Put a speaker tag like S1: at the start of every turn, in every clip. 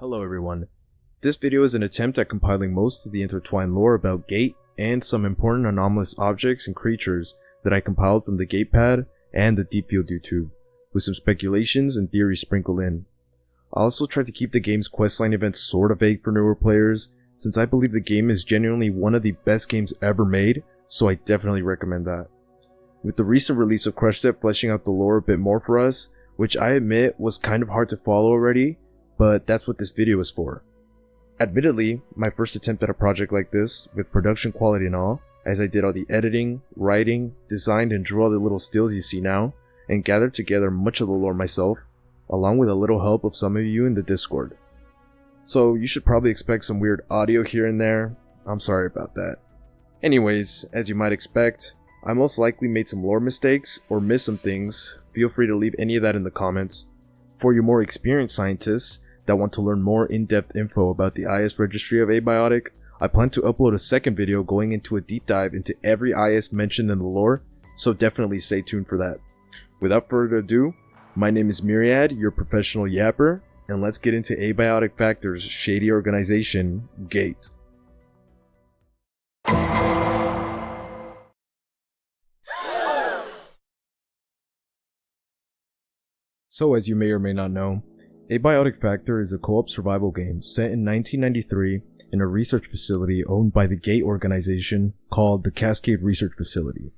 S1: Hello everyone. This video is an attempt at compiling most of the intertwined lore about Gate and some important anomalous objects and creatures that I compiled from the Gatepad and the Deepfield YouTube, with some speculations and theories sprinkled in. I also tried to keep the game's questline events sort of vague for newer players, since I believe the game is genuinely one of the best games ever made, so I definitely recommend that. With the recent release of Crush Step fleshing out the lore a bit more for us, which I admit was kind of hard to follow already, but that's what this video is for. Admittedly, my first attempt at a project like this, with production quality and all, as I did all the editing, writing, designed and drew all the little stills you see now, and gathered together much of the lore myself, along with a little help of some of you in the Discord. So you should probably expect some weird audio here and there. I'm sorry about that. Anyways, as you might expect, I most likely made some lore mistakes or missed some things. Feel free to leave any of that in the comments. For you more experienced scientists that want to learn more in-depth info about the IS registry of Abiotic, I plan to upload a second video going into a deep dive into every IS mentioned in the lore, so definitely stay tuned for that. Without further ado, my name is Myriad, your professional yapper, and let's get into Abiotic Factor's shady organization, Gate. So as you may or may not know, Abiotic Factor is a co-op survival game set in 1993 in a research facility owned by the Gate organization called the Cascade Research Facility.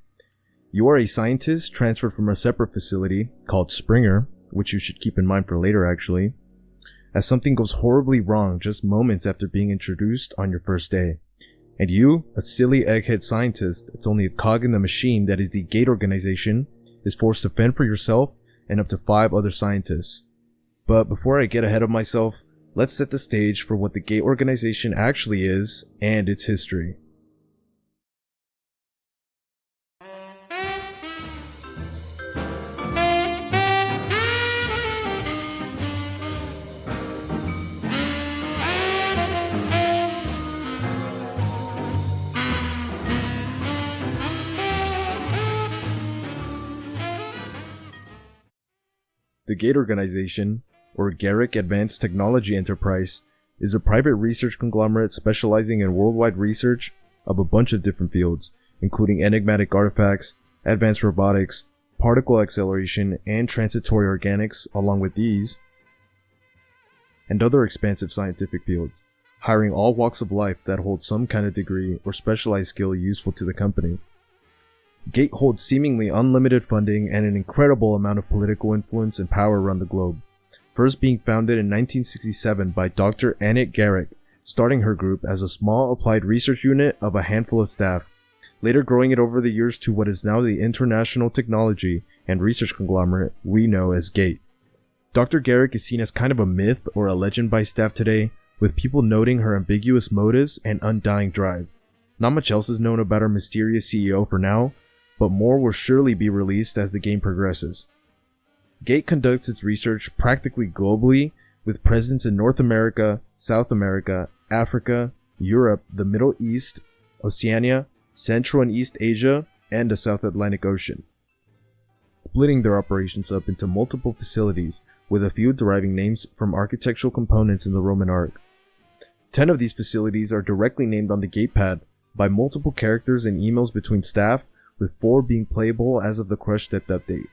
S1: You are a scientist transferred from a separate facility called Springer, which you should keep in mind for later actually, as something goes horribly wrong just moments after being introduced on your first day. And you, a silly egghead scientist that's only a cog in the machine that is the Gate organization, is forced to fend for yourself and up to 5 other scientists. But before I get ahead of myself, let's set the stage for what the Gate organization actually is and its history. The Gate organization, or Garrick Advanced Technology Enterprise, is a private research conglomerate specializing in worldwide research of a bunch of different fields, including enigmatic artifacts, advanced robotics, particle acceleration, and transitory organics, along with these, and other expansive scientific fields, hiring all walks of life that hold some kind of degree or specialized skill useful to the company. Gate holds seemingly unlimited funding and an incredible amount of political influence and power around the globe, first being founded in 1967 by Dr. Annette Garrick, starting her group as a small applied research unit of a handful of staff, later growing it over the years to what is now the international technology and research conglomerate we know as Gate. Dr. Garrick is seen as kind of a myth or a legend by staff today, with people noting her ambiguous motives and undying drive. Not much else is known about her mysterious CEO for now, but more will surely be released as the game progresses. Gate conducts its research practically globally, with presence in North America, South America, Africa, Europe, the Middle East, Oceania, Central and East Asia, and the South Atlantic Ocean, splitting their operations up into multiple facilities, with a few deriving names from architectural components in the Roman arc. 10 of these facilities are directly named on the Gatepad by multiple characters and emails between staff, with 4 being playable as of the Crush Step update.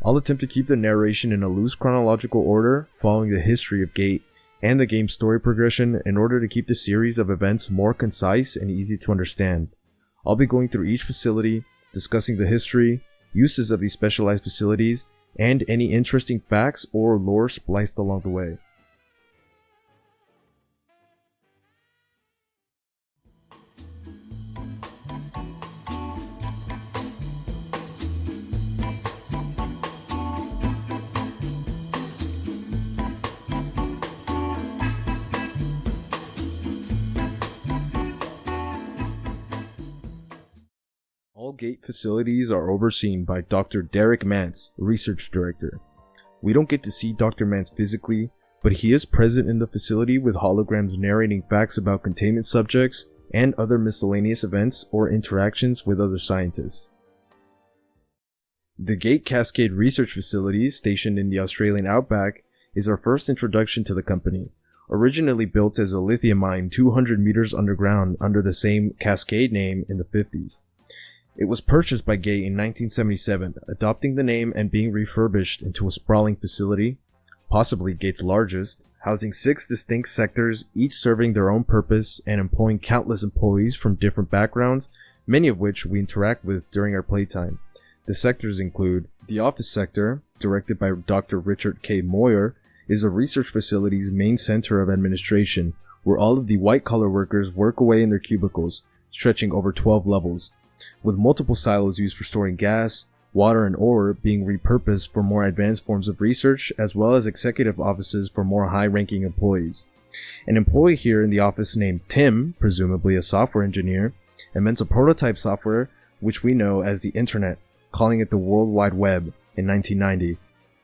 S1: I'll attempt to keep the narration in a loose chronological order, following the history of Gate and the game's story progression in order to keep the series of events more concise and easy to understand. I'll be going through each facility, discussing the history, uses of these specialized facilities, and any interesting facts or lore spliced along the way. All Gate facilities are overseen by Dr. Derek Mance, Research Director. We don't get to see Dr. Mance physically, but he is present in the facility with holograms narrating facts about containment subjects and other miscellaneous events or interactions with other scientists. The Gate Cascade Research Facility, stationed in the Australian outback, is our first introduction to the company, originally built as a lithium mine 200 meters underground under the same Cascade name in the 50s. It was purchased by Gate in 1977, adopting the name and being refurbished into a sprawling facility, possibly Gate's largest, housing 6 distinct sectors, each serving their own purpose and employing countless employees from different backgrounds, many of which we interact with during our playtime. The sectors include the office sector, directed by Dr. Richard K. Moyer, is a research facility's main center of administration, where all of the white-collar workers work away in their cubicles, stretching over 12 levels, with multiple silos used for storing gas, water, and ore being repurposed for more advanced forms of research, as well as executive offices for more high-ranking employees. An employee here in the office named Tim, presumably a software engineer, invents a prototype software which we know as the Internet, calling it the World Wide Web in 1990,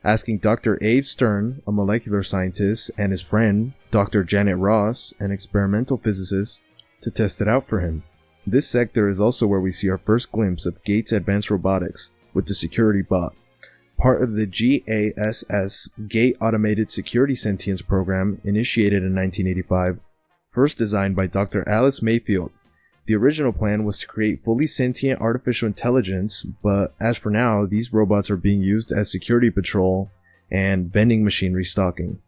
S1: asking Dr. Abe Stern, a molecular scientist, and his friend, Dr. Janet Ross, an experimental physicist, to test it out for him. This sector is also where we see our first glimpse of Gates Advanced Robotics, with the security bot, part of the GASS Gate Automated Security Sentience program initiated in 1985, first designed by Dr. Alice Mayfield. The original plan was to create fully sentient artificial intelligence, but as for now, these robots are being used as security patrol and vending machine restocking.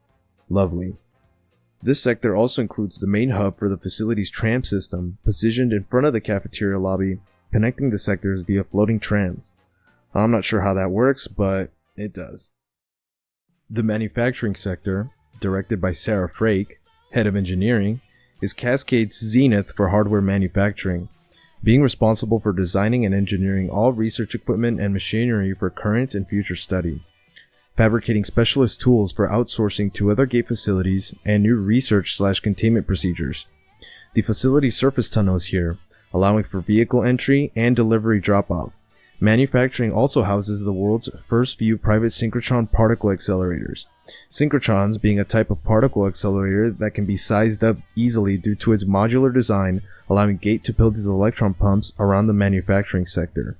S1: Lovely. This sector also includes the main hub for the facility's tram system, positioned in front of the cafeteria lobby, connecting the sectors via floating trams. I'm not sure how that works, but it does. The manufacturing sector, directed by Sarah Frake, head of engineering, is Cascade's zenith for hardware manufacturing, being responsible for designing and engineering all research equipment and machinery for current and future study, fabricating specialist tools for outsourcing to other Gate facilities, and new research/containment procedures. The facility surface tunnel is here, allowing for vehicle entry and delivery drop-off. Manufacturing also houses the world's first few private synchrotron particle accelerators. Synchrotrons being a type of particle accelerator that can be sized up easily due to its modular design, allowing Gate to build these electron pumps around the manufacturing sector.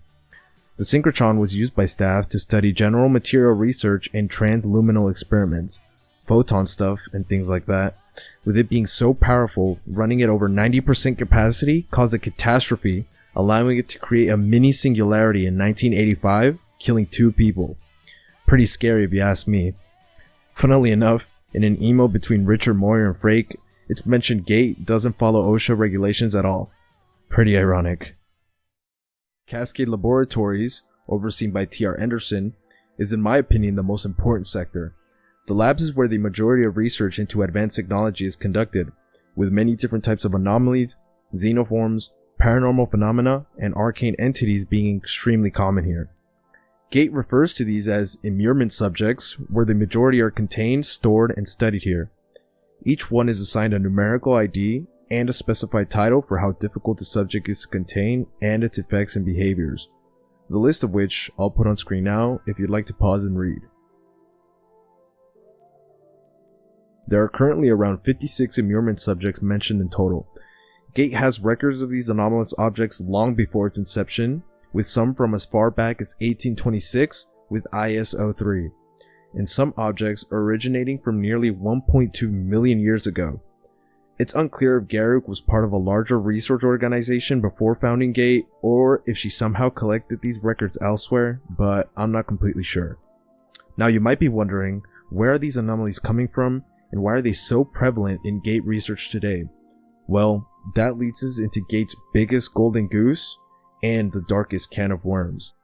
S1: The synchrotron was used by staff to study general material research and transluminal experiments, photon stuff and things like that. With it being so powerful, running at over 90% capacity caused a catastrophe, allowing it to create a mini singularity in 1985, killing 2 people. Pretty scary if you ask me. Funnily enough, in an email between Richard Moyer and Frake, it's mentioned Gate doesn't follow OSHA regulations at all. Pretty ironic. Cascade Laboratories, overseen by T.R. Anderson, is in my opinion the most important sector. The labs is where the majority of research into advanced technology is conducted, with many different types of anomalies, xenoforms, paranormal phenomena, and arcane entities being extremely common here. Gate refers to these as immurement subjects, where the majority are contained, stored, and studied here. Each one is assigned a numerical ID and a specified title for how difficult the subject is to contain and its effects and behaviors, the list of which I'll put on screen now if you'd like to pause and read. There are currently around 56 immurement subjects mentioned in total. Gate has records of these anomalous objects long before its inception, with some from as far back as 1826 with IS-03, and some objects originating from nearly 1.2 million years ago. It's unclear if Garrick was part of a larger research organization before founding Gate, or if she somehow collected these records elsewhere, but I'm not completely sure. Now you might be wondering, where are these anomalies coming from, and why are they so prevalent in Gate research today? Well, that leads us into Gate's biggest golden goose, and the darkest can of worms.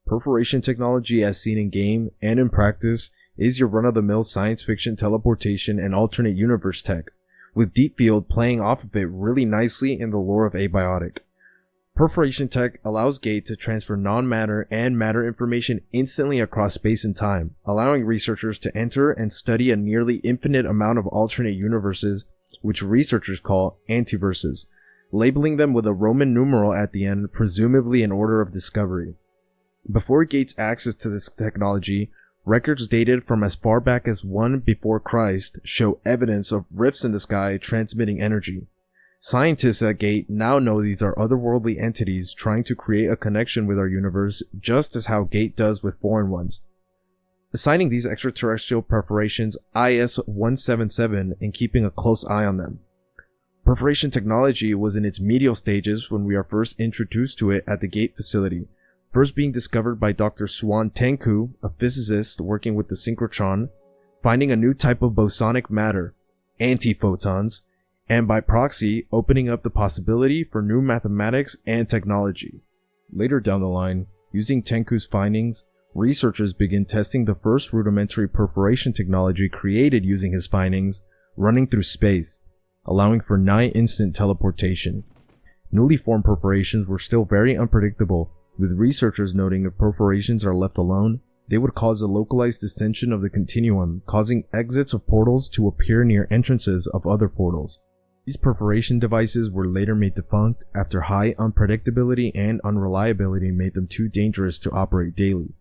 S1: Perforation technology as seen in game and in practice is your run-of-the-mill science fiction teleportation and alternate universe tech, with Deep Field playing off of it really nicely in the lore of Abiotic. Perforation tech allows Gate to transfer non-matter and matter information instantly across space and time, allowing researchers to enter and study a nearly infinite amount of alternate universes, which researchers call antiverses, labeling them with a Roman numeral at the end, presumably in order of discovery. Before Gates' access to this technology, records dated from as far back as 1 before Christ show evidence of rifts in the sky transmitting energy. Scientists at Gate now know these are otherworldly entities trying to create a connection with our universe, just as how Gate does with foreign ones. Assigning these extraterrestrial perforations IS-177 and keeping a close eye on them. Perforation technology was in its medial stages when we are first introduced to it at the Gate facility, first being discovered by Dr. Swan Tenku, a physicist working with the synchrotron, finding a new type of bosonic matter, antiphotons, and by proxy opening up the possibility for new mathematics and technology. Later down the line, using Tenku's findings, researchers begin testing the first rudimentary perforation technology created using his findings, running through space, allowing for nigh-instant teleportation. Newly formed perforations were still very unpredictable, with researchers noting if perforations are left alone, they would cause a localized distension of the continuum, causing exits of portals to appear near entrances of other portals. These perforation devices were later made defunct after high unpredictability and unreliability made them too dangerous to operate daily.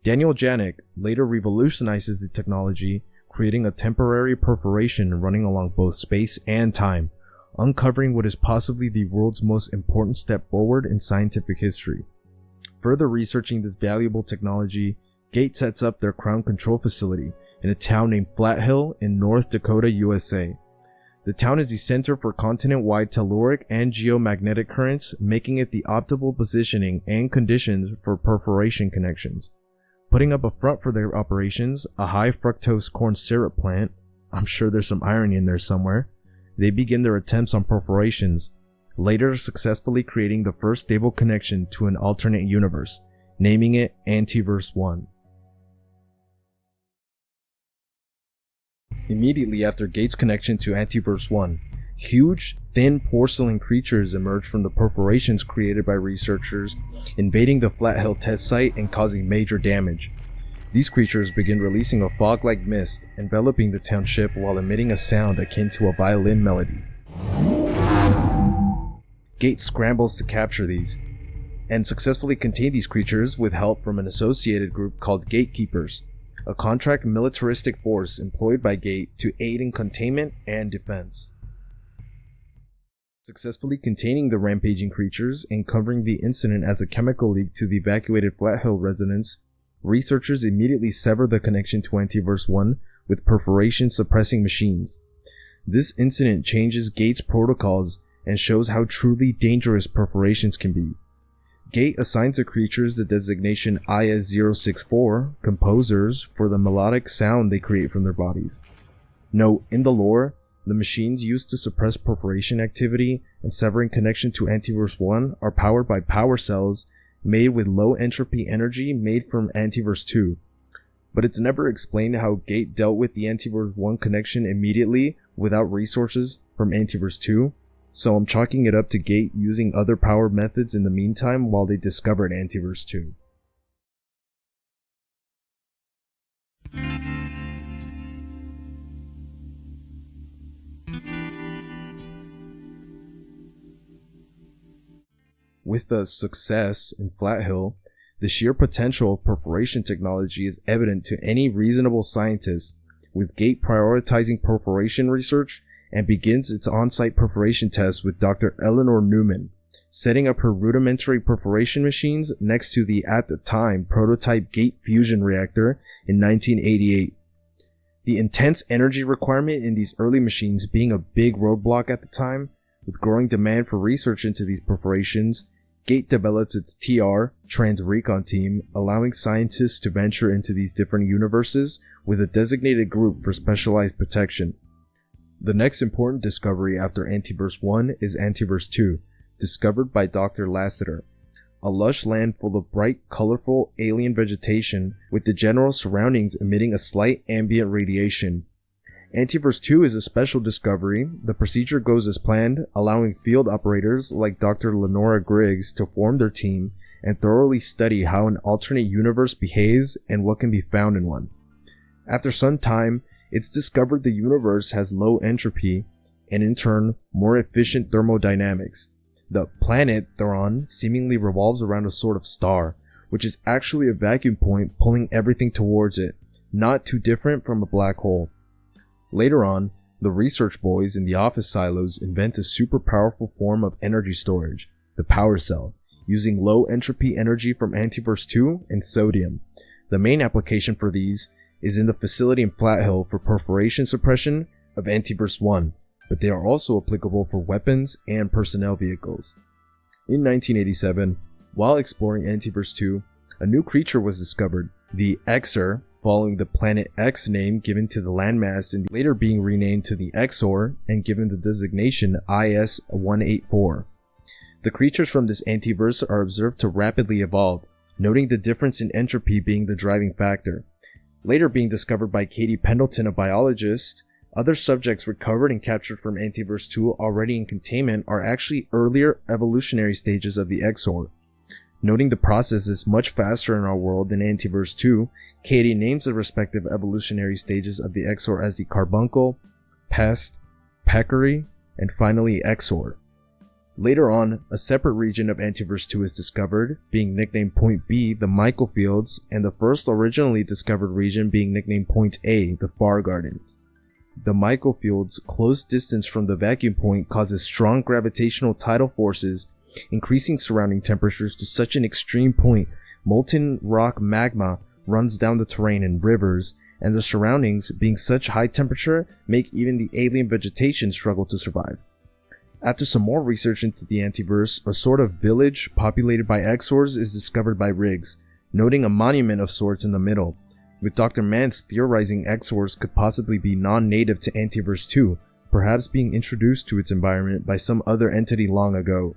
S1: Daniel Janik later revolutionizes the technology, creating a temporary perforation running along both space and time, uncovering what is possibly the world's most important step forward in scientific history. Further researching this valuable technology, Gate sets up their ground control facility in a town named Flat Hill in North Dakota, USA. The town is the center for continent-wide telluric and geomagnetic currents, making it the optimal positioning and conditions for perforation connections. Putting up a front for their operations, a high fructose corn syrup plant, I'm sure there's some irony in there somewhere, they begin their attempts on perforations, later successfully creating the first stable connection to an alternate universe, naming it Antiverse 1. Immediately after Gates' connection to Antiverse 1, huge, thin porcelain creatures emerge from the perforations created by researchers, invading the Flat Hill test site and causing major damage. These creatures begin releasing a fog-like mist, enveloping the township while emitting a sound akin to a violin melody. Gates scrambles to capture these, and successfully contain these creatures with help from an associated group called Gatekeepers, a contract militaristic force employed by Gate to aid in containment and defense. Successfully containing the rampaging creatures and covering the incident as a chemical leak to the evacuated Flat Hill residents, researchers immediately sever the connection to Antiverse 1 with perforation suppressing machines. This incident changes Gate's protocols and shows how truly dangerous perforations can be. Gate assigns the creatures the designation IS-064, composers, for the melodic sound they create from their bodies. Note, in the lore, the machines used to suppress perforation activity and severing connection to Antiverse 1 are powered by power cells made with low entropy energy made from Antiverse 2. But it's never explained how Gate dealt with the Antiverse 1 connection immediately without resources from Antiverse 2. So I'm chalking it up to Gate using other power methods in the meantime while they discovered Antiverse 2. With the success in Flat Hill, the sheer potential of perforation technology is evident to any reasonable scientist, with Gate prioritizing perforation research and begins its on-site perforation tests with Dr. Eleanor Newman, setting up her rudimentary perforation machines next to the, at the time, prototype Gate fusion reactor in 1988. The intense energy requirement in these early machines being a big roadblock at the time, with growing demand for research into these perforations, Gate develops its TR, Trans Recon team, allowing scientists to venture into these different universes with a designated group for specialized protection. The next important discovery after Antiverse 1 is Antiverse 2, discovered by Dr. Lassiter, a lush land full of bright, colorful alien vegetation with the general surroundings emitting a slight ambient radiation. Antiverse 2 is a special discovery. The procedure goes as planned, allowing field operators like Dr. Lenora Griggs to form their team and thoroughly study how an alternate universe behaves and what can be found in one. After some time, it's discovered the universe has low entropy and in turn more efficient thermodynamics. The planet they're on seemingly revolves around a sort of star, which is actually a vacuum point pulling everything towards it, not too different from a black hole. Later on, the research boys in the office silos invent a super powerful form of energy storage, the power cell, using low entropy energy from Antiverse 2 and sodium. The main application for these is in the facility in Flat Hill for perforation suppression of Antiverse 1, but they are also applicable for weapons and personnel vehicles. In 1987, while exploring Antiverse 2, a new creature was discovered, the Exor, following the Planet X name given to the landmass and later being renamed to the Exor and given the designation IS-184. The creatures from this antiverse are observed to rapidly evolve, noting the difference in entropy being the driving factor. Later being discovered by Katie Pendleton, a biologist, other subjects recovered and captured from Antiverse 2 already in containment are actually earlier evolutionary stages of the Exor. Noting the process is much faster in our world than Antiverse 2, Katie names the respective evolutionary stages of the Exor as the Carbuncle, Pest, Peccary, and finally Exor. Later on, a separate region of Antiverse 2 is discovered, being nicknamed Point B, the Michael Fields, and the first originally discovered region being nicknamed Point A, the Far Gardens. The Michael Fields' close distance from the vacuum point causes strong gravitational tidal forces, increasing surrounding temperatures to such an extreme point, molten rock magma runs down the terrain in rivers, and the surroundings, being such high temperature, make even the alien vegetation struggle to survive. After some more research into the Antiverse, a sort of village populated by Exors is discovered by Riggs, noting a monument of sorts in the middle, with Dr. Mance theorizing Exors could possibly be non-native to Antiverse 2, perhaps being introduced to its environment by some other entity long ago.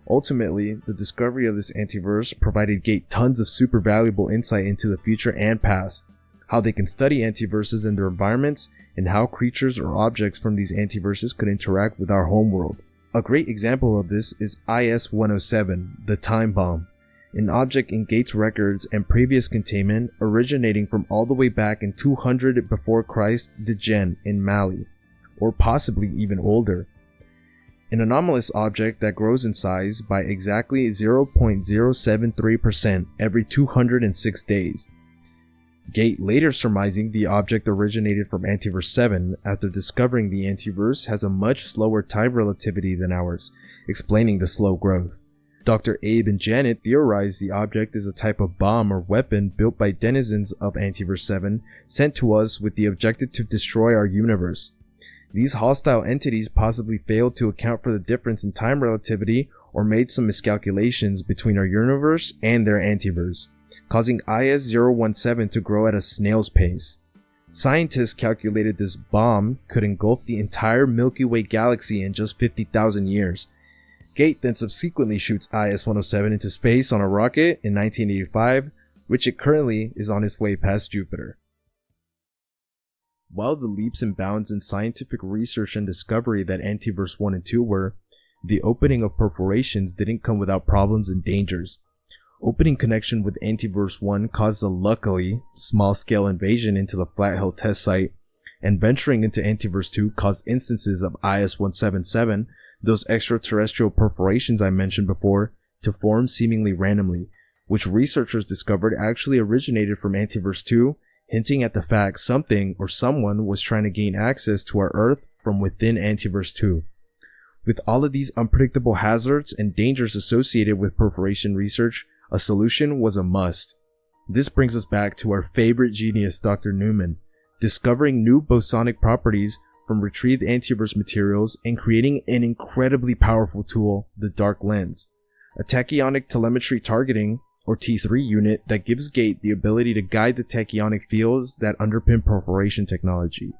S1: Ultimately, the discovery of this antiverse provided Gate tons of super valuable insight into the future and past, how they can study antiverses and their environments, and how creatures or objects from these antiverses could interact with our homeworld. A great example of this is IS-107, the Time Bomb, an object in Gate's records and previous containment originating from all the way back in 200 before Christ Degen in Mali, or possibly even older. An anomalous object that grows in size by exactly 0.073% every 206 days. Gate later surmising the object originated from Antiverse 7 after discovering the Antiverse has a much slower time relativity than ours, explaining the slow growth. Dr. Abe and Janet theorized the object is a type of bomb or weapon built by denizens of Antiverse 7 sent to us with the objective to destroy our universe. These hostile entities possibly failed to account for the difference in time relativity or made some miscalculations between our universe and their antiverse, causing IS-017 to grow at a snail's pace. Scientists calculated this bomb could engulf the entire Milky Way galaxy in just 50,000 years. Gate then subsequently shoots IS-107 into space on a rocket in 1985, which it currently is on its way past Jupiter. While the leaps and bounds in scientific research and discovery that Antiverse 1 and 2 were, the opening of perforations didn't come without problems and dangers. Opening connection with Antiverse 1 caused a luckily small-scale invasion into the Flat Hill test site, and venturing into Antiverse 2 caused instances of IS-177, those extraterrestrial perforations I mentioned before, to form seemingly randomly, which researchers discovered actually originated from Antiverse 2, hinting at the fact something or someone was trying to gain access to our Earth from within Antiverse 2. With all of these unpredictable hazards and dangers associated with perforation research, a solution was a must. This brings us back to our favorite genius, Dr. Newman, discovering new bosonic properties from retrieved Antiverse materials and creating an incredibly powerful tool, the Dark Lens, a tachyonic telemetry targeting or T3 unit that gives Gate the ability to guide the tachyonic fields that underpin perforation technology.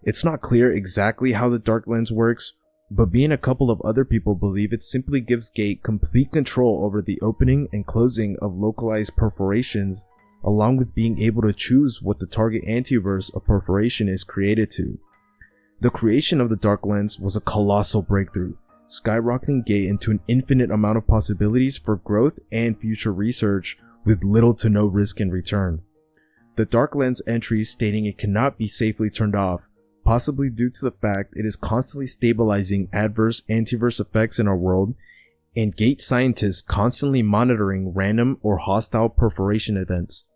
S1: It's not clear exactly how the Dark Lens works, but me and a couple of other people believe it simply gives Gate complete control over the opening and closing of localized perforations, along with being able to choose what the target antiverse a perforation is created to. The creation of the Dark Lens was a colossal breakthrough, skyrocketing Gate into an infinite amount of possibilities for growth and future research with little to no risk in return. The Dark Lens entry stating it cannot be safely turned off, possibly due to the fact it is constantly stabilizing adverse antiverse effects in our world, and Gate scientists constantly monitoring random or hostile perforation events.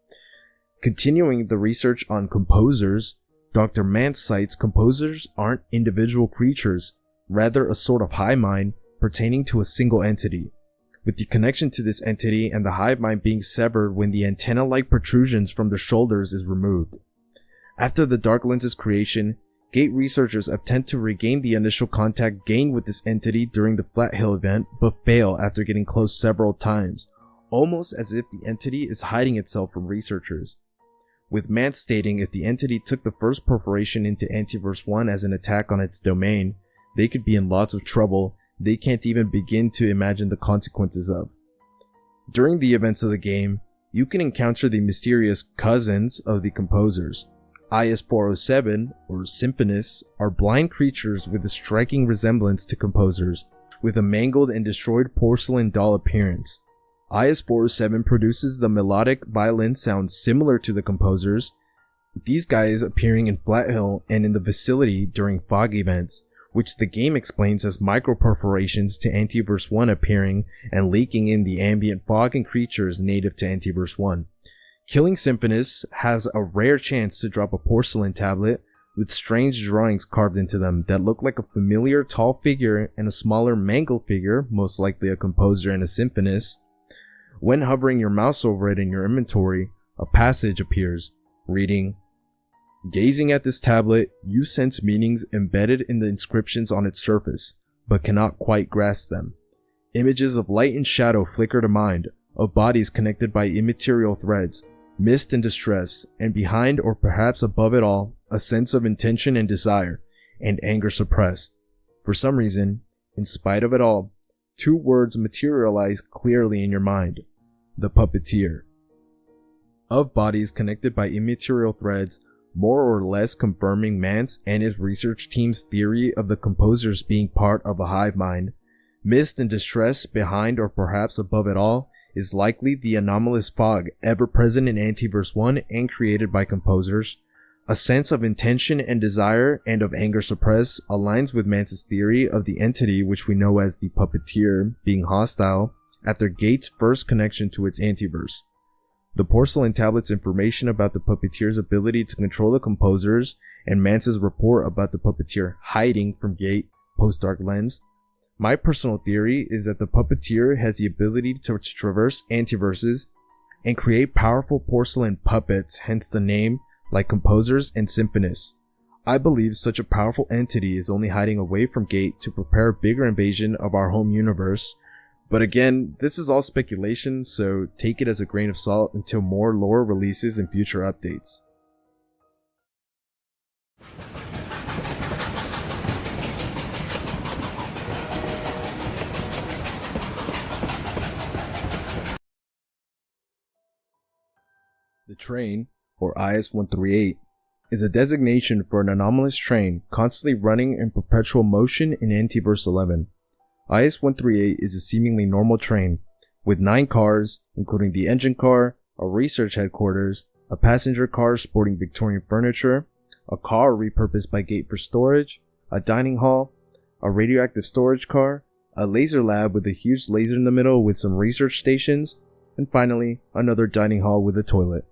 S1: Continuing the research on composers, Dr. Mance cites composers aren't individual creatures, rather a sort of hive mind pertaining to a single entity, with the connection to this entity and the hive mind being severed when the antenna-like protrusions from the shoulders is removed. After the Dark Lens's creation, Gate researchers attempt to regain the initial contact gained with this entity during the Flat Hill event, but fail after getting close several times, almost as if the entity is hiding itself from researchers. With Mance stating if the entity took the first perforation into Antiverse 1 as an attack on its domain, they could be in lots of trouble they can't even begin to imagine the consequences of. During the events of the game, you can encounter the mysterious cousins of the composers. IS-407, or Symphonus, are blind creatures with a striking resemblance to composers, with a mangled and destroyed porcelain doll appearance. IS-407 produces the melodic violin sound similar to the composers, with these guys appearing in Flat Hill and in the vicinity during fog events, which the game explains as microperforations to Antiverse 1 appearing and leaking in the ambient fog and creatures native to Antiverse 1. Killing Symphonus has a rare chance to drop a porcelain tablet with strange drawings carved into them that look like a familiar tall figure and a smaller mangled figure, most likely a composer and a Symphonus. When hovering your mouse over it in your inventory, a passage appears, reading, "Gazing at this tablet, you sense meanings embedded in the inscriptions on its surface, but cannot quite grasp them. Images of light and shadow flicker to mind, of bodies connected by immaterial threads, mist and distress, and behind or perhaps above it all, a sense of intention and desire, and anger suppressed. For some reason, in spite of it all, two words materialize clearly in your mind. The puppeteer." Of bodies connected by immaterial threads, more or less confirming Mance and his research team's theory of the composers being part of a hive mind. Mist and distress behind or perhaps above it all is likely the anomalous fog ever present in Antiverse 1 and created by composers. A sense of intention and desire and of anger suppressed aligns with Mance's theory of the entity which we know as the puppeteer being hostile after Gate's first connection to its antiverse. The porcelain tablet's information about the puppeteer's ability to control the composers and Mance's report about the puppeteer hiding from Gate post-Dark Lens. My personal theory is that the puppeteer has the ability to traverse antiverses and create powerful porcelain puppets, hence the name, like composers and Symphonus. I believe such a powerful entity is only hiding away from Gate to prepare a bigger invasion of our home universe. But again, this is all speculation, so take it as a grain of salt until more lore releases in future updates. The train, or IS-138, is a designation for an anomalous train constantly running in perpetual motion in Antiverse 11. IS-138 is a seemingly normal train, with 9 cars, including the engine car, a research headquarters, a passenger car sporting Victorian furniture, a car repurposed by Gate for storage, a dining hall, a radioactive storage car, a laser lab with a huge laser in the middle with some research stations, and finally, another dining hall with a toilet.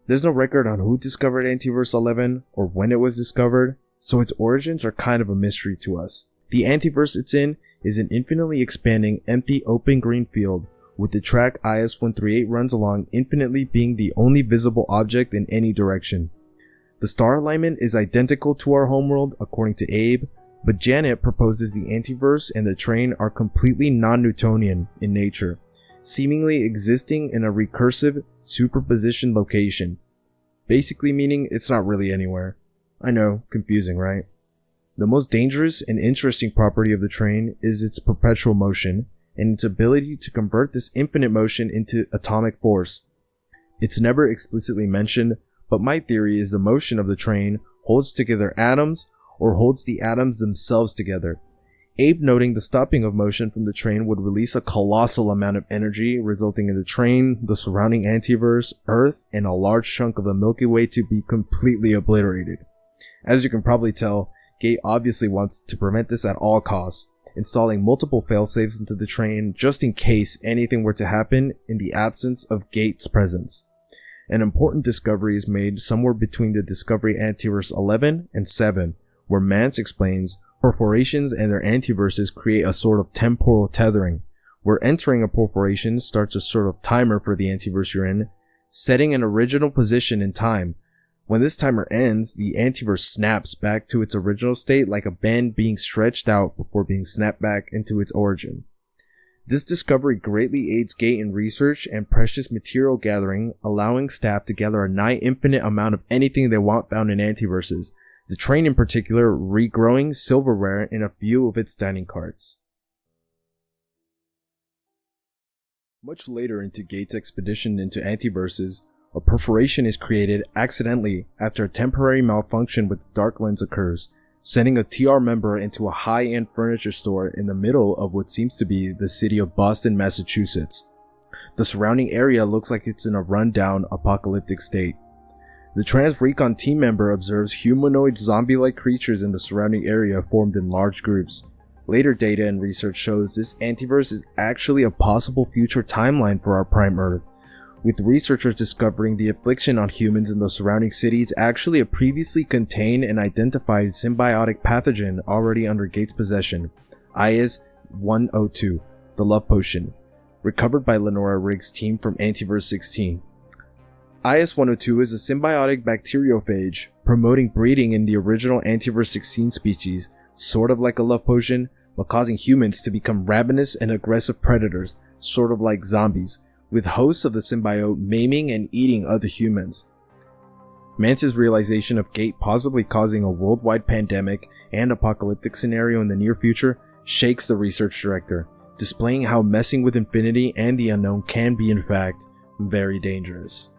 S1: There's no record on who discovered Antiverse 11 or when it was discovered, so its origins are kind of a mystery to us. The antiverse it's in is an infinitely expanding, empty, open green field, with the track IS-138 runs along infinitely being the only visible object in any direction. The star alignment is identical to our homeworld according to Abe, but Janet proposes the antiverse and the train are completely non-Newtonian in nature, seemingly existing in a recursive, superposition location. Basically meaning it's not really anywhere. I know, confusing, right? The most dangerous and interesting property of the train is its perpetual motion, and its ability to convert this infinite motion into atomic force. It's never explicitly mentioned, but my theory is the motion of the train holds together atoms or holds the atoms themselves together. Abe noting the stopping of motion from the train would release a colossal amount of energy, resulting in the train, the surrounding antiverse, Earth, and a large chunk of the Milky Way to be completely obliterated. As you can probably tell, Gate obviously wants to prevent this at all costs, installing multiple failsafes into the train just in case anything were to happen in the absence of Gate's presence. An important discovery is made somewhere between the Discovery Antiverse 11 and 7, where Mance explains perforations and their antiverses create a sort of temporal tethering, where entering a perforation starts a sort of timer for the antiverse you're in, setting an original position in time. When this timer ends, the antiverse snaps back to its original state like a band being stretched out before being snapped back into its origin. This discovery greatly aids Gate in research and precious material gathering, allowing staff to gather a nigh infinite amount of anything they want found in antiverses, the train in particular regrowing silverware in a few of its dining carts. Much later into Gate's expedition into antiverses, a perforation is created accidentally after a temporary malfunction with the dark lens occurs, sending a TR member into a high-end furniture store in the middle of what seems to be the city of Boston, Massachusetts. The surrounding area looks like it's in a run-down, apocalyptic state. The Transrecon team member observes humanoid zombie-like creatures in the surrounding area formed in large groups. Later data and research shows this antiverse is actually a possible future timeline for our prime Earth, with researchers discovering the affliction on humans in the surrounding cities actually a previously contained and identified symbiotic pathogen already under Gate's possession, IS-102, the love potion, recovered by Lenora Riggs' team from Antiverse 16. IS-102 is a symbiotic bacteriophage, promoting breeding in the original Antiverse 16 species, sort of like a love potion, but causing humans to become ravenous and aggressive predators, sort of like zombies, with hosts of the symbiote maiming and eating other humans. Mance's realization of Gate possibly causing a worldwide pandemic and apocalyptic scenario in the near future shakes the research director, displaying how messing with infinity and the unknown can be in fact very dangerous.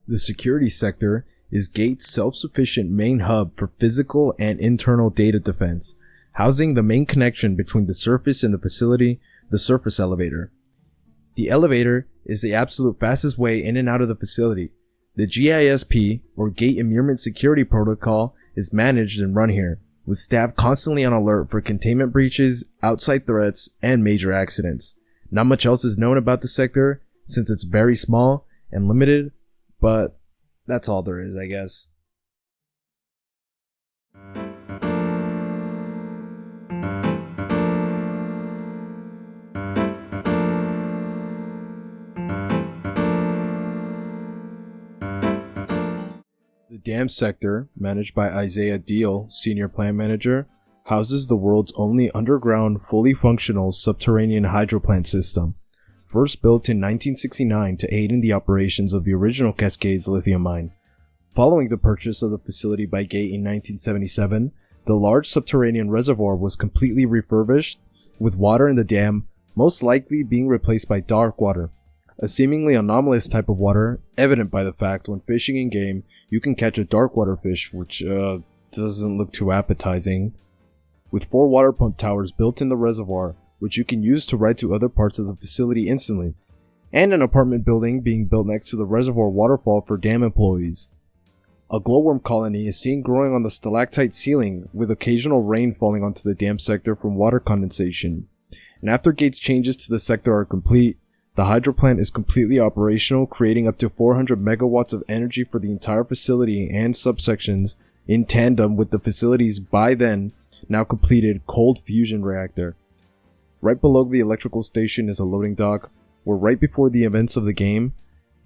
S1: The security sector is Gate's self-sufficient main hub for physical and internal data defense, housing the main connection between the surface and the facility, the surface elevator. The elevator is the absolute fastest way in and out of the facility. The GISP, or Gate Immurement Security Protocol, is managed and run here, with staff constantly on alert for containment breaches, outside threats, and major accidents. Not much else is known about the sector, since it's very small and limited, but that's all there is, I guess. The dam sector, managed by Isaiah Deal, Senior Plant Manager, houses the world's only underground, fully functional subterranean hydroplant system, first built in 1969 to aid in the operations of the original Cascades lithium mine. Following the purchase of the facility by Gate in 1977, the large subterranean reservoir was completely refurbished, with water in the dam most likely being replaced by dark water, a seemingly anomalous type of water, evident by the fact when fishing in game, you can catch a dark water fish, which doesn't look too appetizing. With 4 water pump towers built in the reservoir, which you can use to ride to other parts of the facility instantly, and an apartment building being built next to the reservoir waterfall for dam employees. A glowworm colony is seen growing on the stalactite ceiling, with occasional rain falling onto the dam sector from water condensation. And after Gate's changes to the sector are complete, the hydro plant is completely operational, creating up to 400 megawatts of energy for the entire facility and subsections, in tandem with the facility's by then now completed cold fusion reactor. Right below the electrical station is a loading dock, where right before the events of the game,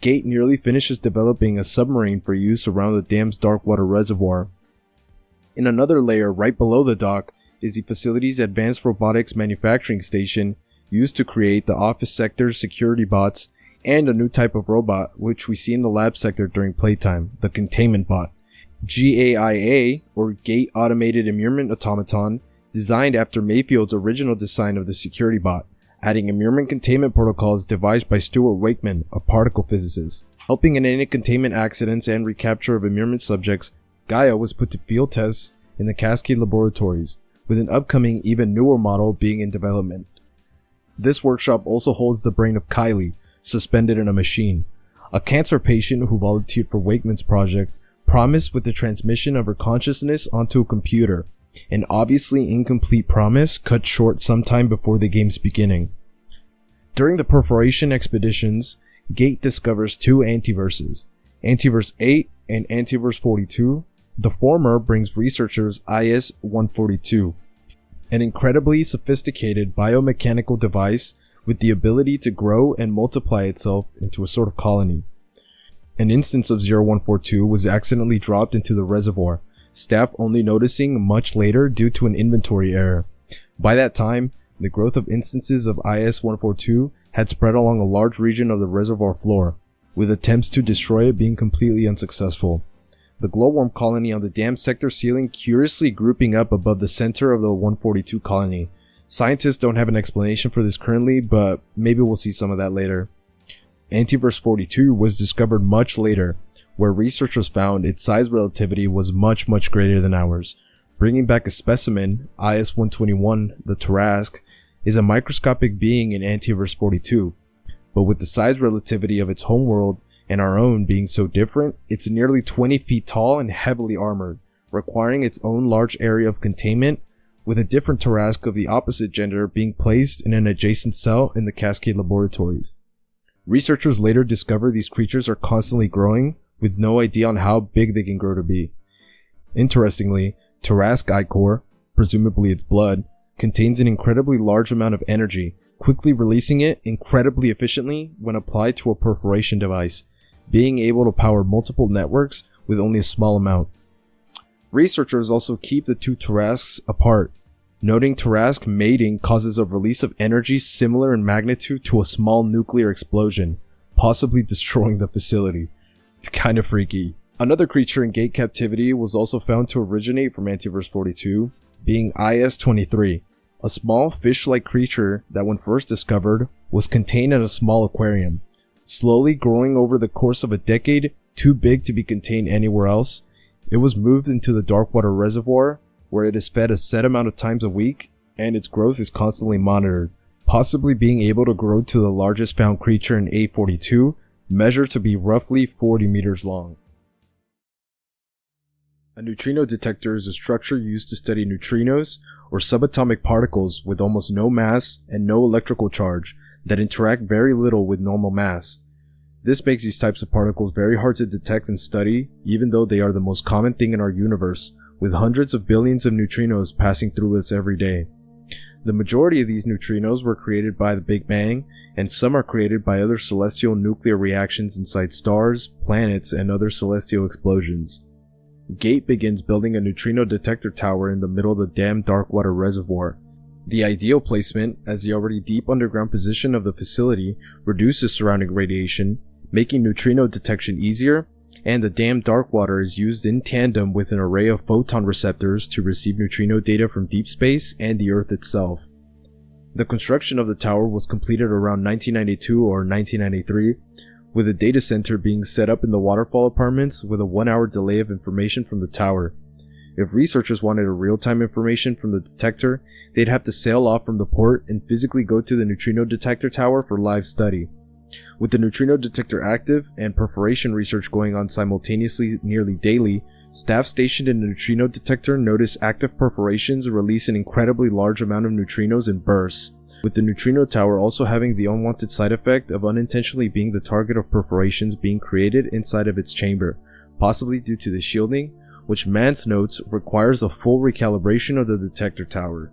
S1: Gate nearly finishes developing a submarine for use around the dam's dark water reservoir. In another layer right below the dock is the facility's advanced robotics manufacturing station, used to create the office sector's security bots, and a new type of robot which we see in the lab sector during playtime, the containment bot. GAIA, or Gate Automated Immurement Automaton, designed after Mayfield's original design of the security bot, adding immurement containment protocols devised by Stuart Wakeman, a particle physicist. Helping in any containment accidents and recapture of immurement subjects, Gaia was put to field tests in the Cascade laboratories, with an upcoming even newer model being in development. This workshop also holds the brain of Kylie, suspended in a machine. A cancer patient who volunteered for Wakeman's project promised with the transmission of her consciousness onto a computer, an obviously incomplete promise cut short sometime before the game's beginning. During the perforation expeditions, Gate discovers two antiverses, Antiverse 8 and Antiverse 42. The former brings researchers IS-142, an incredibly sophisticated biomechanical device with the ability to grow and multiply itself into a sort of colony. An instance of 0142 was accidentally dropped into the reservoir, staff only noticing much later due to an inventory error. By that time, the growth of instances of IS-142 had spread along a large region of the reservoir floor, with attempts to destroy it being completely unsuccessful. The glowworm colony on the dam sector ceiling curiously grouping up above the center of the 142 colony. Scientists don't have an explanation for this currently, but maybe we'll see some of that later. Antiverse 42 was discovered much later, where researchers found its size relativity was much greater than ours. Bringing back a specimen, IS-121, the Tarrasque, is a microscopic being in Antiverse 42, but with the size relativity of its homeworld and our own being so different, it's nearly 20 feet tall and heavily armored, requiring its own large area of containment, with a different Tarrasque of the opposite gender being placed in an adjacent cell in the Cascade Laboratories. Researchers later discover these creatures are constantly growing, with no idea on how big they can grow to be. Interestingly, Tarrasque ichor, presumably its blood, contains an incredibly large amount of energy, quickly releasing it incredibly efficiently when applied to a perforation device, being able to power multiple networks with only a small amount. Researchers also keep the two Tarrasques apart, noting Tarrasque mating causes a release of energy similar in magnitude to a small nuclear explosion, possibly destroying the facility. It's kind of freaky. Another creature in Gate captivity was also found to originate from Antiverse 42, being IS-23, a small fish-like creature that when first discovered was contained in a small aquarium, slowly growing over the course of a decade, too big to be contained anywhere else. It was moved into the Darkwater Reservoir, where it is fed a set amount of times a week, and its growth is constantly monitored, possibly being able to grow to the largest found creature in A42, measured to be roughly 40 meters long. A neutrino detector is a structure used to study neutrinos, or subatomic particles with almost no mass and no electrical charge that interact very little with normal mass. This makes these types of particles very hard to detect and study, even though they are the most common thing in our universe, with hundreds of billions of neutrinos passing through us every day. The majority of these neutrinos were created by the Big Bang, and some are created by other celestial nuclear reactions inside stars, planets, and other celestial explosions. Gate begins building a neutrino detector tower in the middle of the damn Darkwater Reservoir. The ideal placement, as the already deep underground position of the facility reduces surrounding radiation, making neutrino detection easier, and the damn Darkwater is used in tandem with an array of photon receptors to receive neutrino data from deep space and the Earth itself. The construction of the tower was completed around 1992 or 1993, with a data center being set up in the Waterfall Apartments with a 1-hour delay of information from the tower. If researchers wanted a real-time information from the detector, they'd have to sail off from the port and physically go to the neutrino detector tower for live study. With the neutrino detector active and perforation research going on simultaneously nearly daily, staff stationed in the neutrino detector notice active perforations release an incredibly large amount of neutrinos in bursts, with the neutrino tower also having the unwanted side effect of unintentionally being the target of perforations being created inside of its chamber, possibly due to the shielding, which Mance notes requires a full recalibration of the detector tower.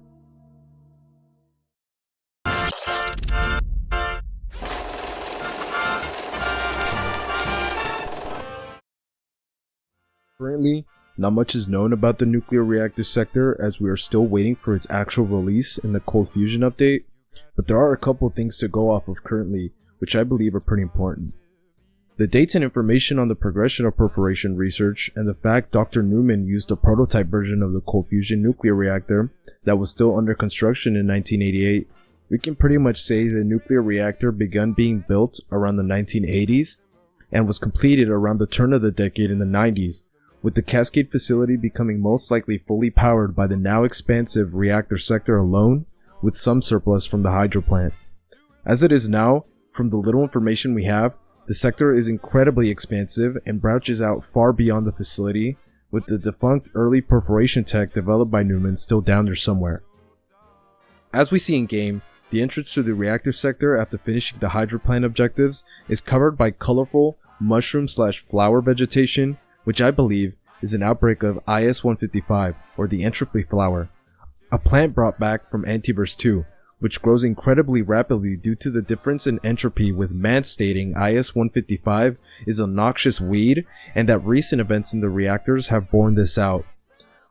S1: Currently, not much is known about the nuclear reactor sector as we are still waiting for its actual release in the Cold Fusion update, but there are a couple things to go off of currently, which I believe are pretty important. The dates and information on the progression of perforation research and the fact Dr. Newman used a prototype version of the Cold Fusion nuclear reactor that was still under construction in 1988, we can pretty much say the nuclear reactor began being built around the 1980s and was completed around the turn of the decade in the 90s, with the Cascade facility becoming most likely fully powered by the now expansive reactor sector alone, with some surplus from the hydro plant. As it is now, from the little information we have, the sector is incredibly expansive and branches out far beyond the facility, with the defunct early perforation tech developed by Newman still down there somewhere. As we see in game, the entrance to the reactor sector after finishing the Hydra plant objectives is covered by colorful mushroom/flower vegetation, which I believe is an outbreak of IS-155, or the entropy flower, a plant brought back from Antiverse 2, which grows incredibly rapidly due to the difference in entropy, with man stating IS-155 is a noxious weed and that recent events in the reactors have borne this out.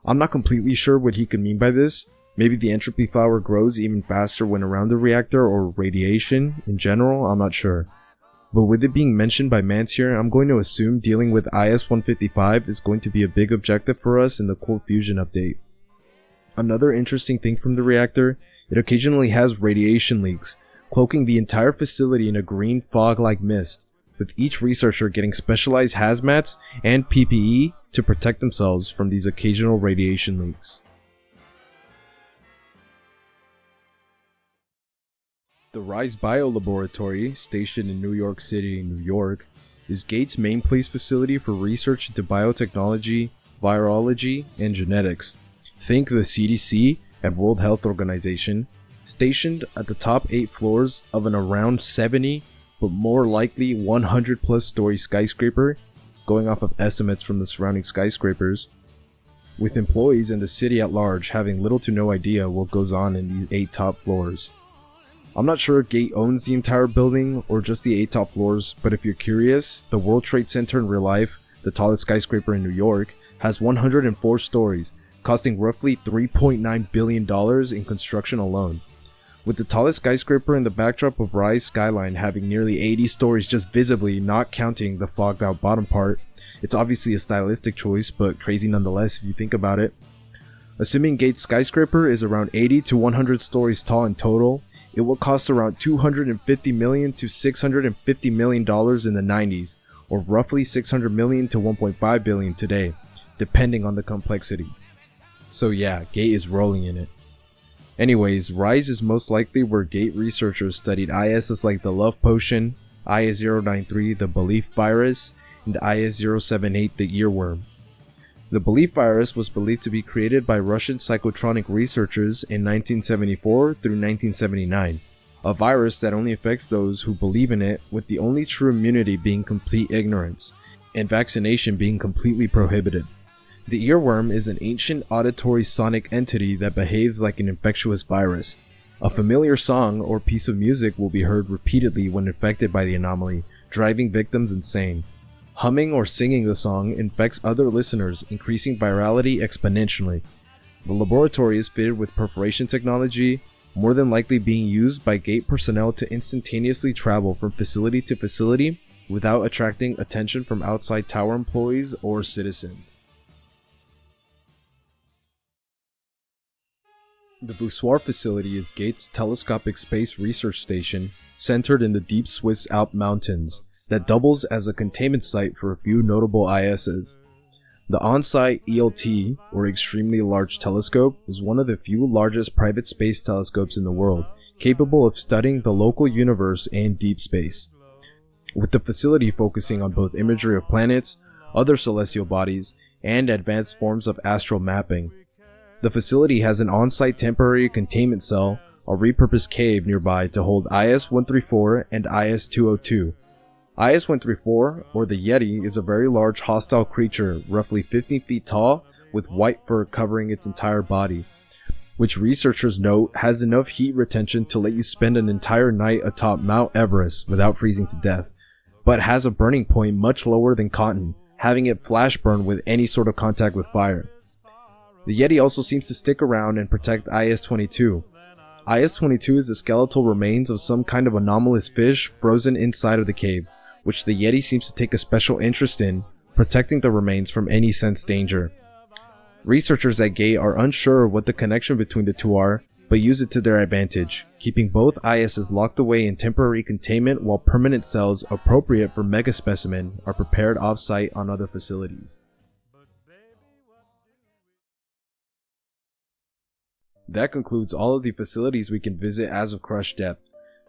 S1: I'm not completely sure what he could mean by this. Maybe the entropy flower grows even faster when around the reactor, or radiation in general, I'm not sure. But with it being mentioned by Mance here, I'm going to assume dealing with IS-155 is going to be a big objective for us in the Cold Fusion update. Another interesting thing from the reactor, it occasionally has radiation leaks, cloaking the entire facility in a green fog-like mist, with each researcher getting specialized hazmats and PPE to protect themselves from these occasional radiation leaks. The Rise Biolaboratory, stationed in New York City, New York, is Gates' main place facility for research into biotechnology, virology, and genetics. Think the CDC and World Health Organization, stationed at the top 8 floors of an around 70, but more likely 100 plus story skyscraper, going off of estimates from the surrounding skyscrapers, with employees in the city at large having little to no idea what goes on in these 8 top floors. I'm not sure if Gate owns the entire building or just the 8 top floors, but if you're curious, the World Trade Center in real life, the tallest skyscraper in New York, has 104 stories, costing roughly $3.9 billion in construction alone. With the tallest skyscraper in the backdrop of Rise skyline having nearly 80 stories just visibly, not counting the fogged out bottom part, it's obviously a stylistic choice, but crazy nonetheless if you think about it. Assuming Gate's skyscraper is around 80 to 100 stories tall in total, it will cost around $250 million to $650 million in the 90s, or roughly $600 million to $1.5 billion today, depending on the complexity. So yeah, Gate is rolling in it. Anyways, Rise is most likely where Gate researchers studied ISs like the Love Potion, IS-093 the Belief Virus, and IS-078 the Earworm. The Belief Virus was believed to be created by Russian psychotronic researchers in 1974 through 1979, a virus that only affects those who believe in it, with the only true immunity being complete ignorance, and vaccination being completely prohibited. The Earworm is an ancient auditory sonic entity that behaves like an infectious virus. A familiar song or piece of music will be heard repeatedly when infected by the anomaly, driving victims insane. Humming or singing the song infects other listeners, increasing virality exponentially. The laboratory is fitted with perforation technology, more than likely being used by Gate personnel to instantaneously travel from facility to facility without attracting attention from outside tower employees or citizens. The Voussoir facility is Gates' telescopic space research station centered in the deep Swiss Alp mountains that doubles as a containment site for a few notable ISs. The on-site ELT, or Extremely Large Telescope, is one of the few largest private space telescopes in the world, capable of studying the local universe and deep space, with the facility focusing on both imagery of planets, other celestial bodies, and advanced forms of astral mapping. The facility has an on-site temporary containment cell, a repurposed cave nearby to hold IS-134 and IS-202. IS-134, or the Yeti, is a very large hostile creature, roughly 15 feet tall, with white fur covering its entire body, which researchers note has enough heat retention to let you spend an entire night atop Mount Everest without freezing to death, but has a burning point much lower than cotton, having it flash burn with any sort of contact with fire. The Yeti also seems to stick around and protect IS-22. IS-22 is the skeletal remains of some kind of anomalous fish frozen inside of the cave, which the Yeti seems to take a special interest in, protecting the remains from any sense danger. Researchers at Gate are unsure what the connection between the two are, but use it to their advantage, keeping both ISs locked away in temporary containment while permanent cells appropriate for megaspecimen are prepared off-site on other facilities. That concludes all of the facilities we can visit as of Crush Depth.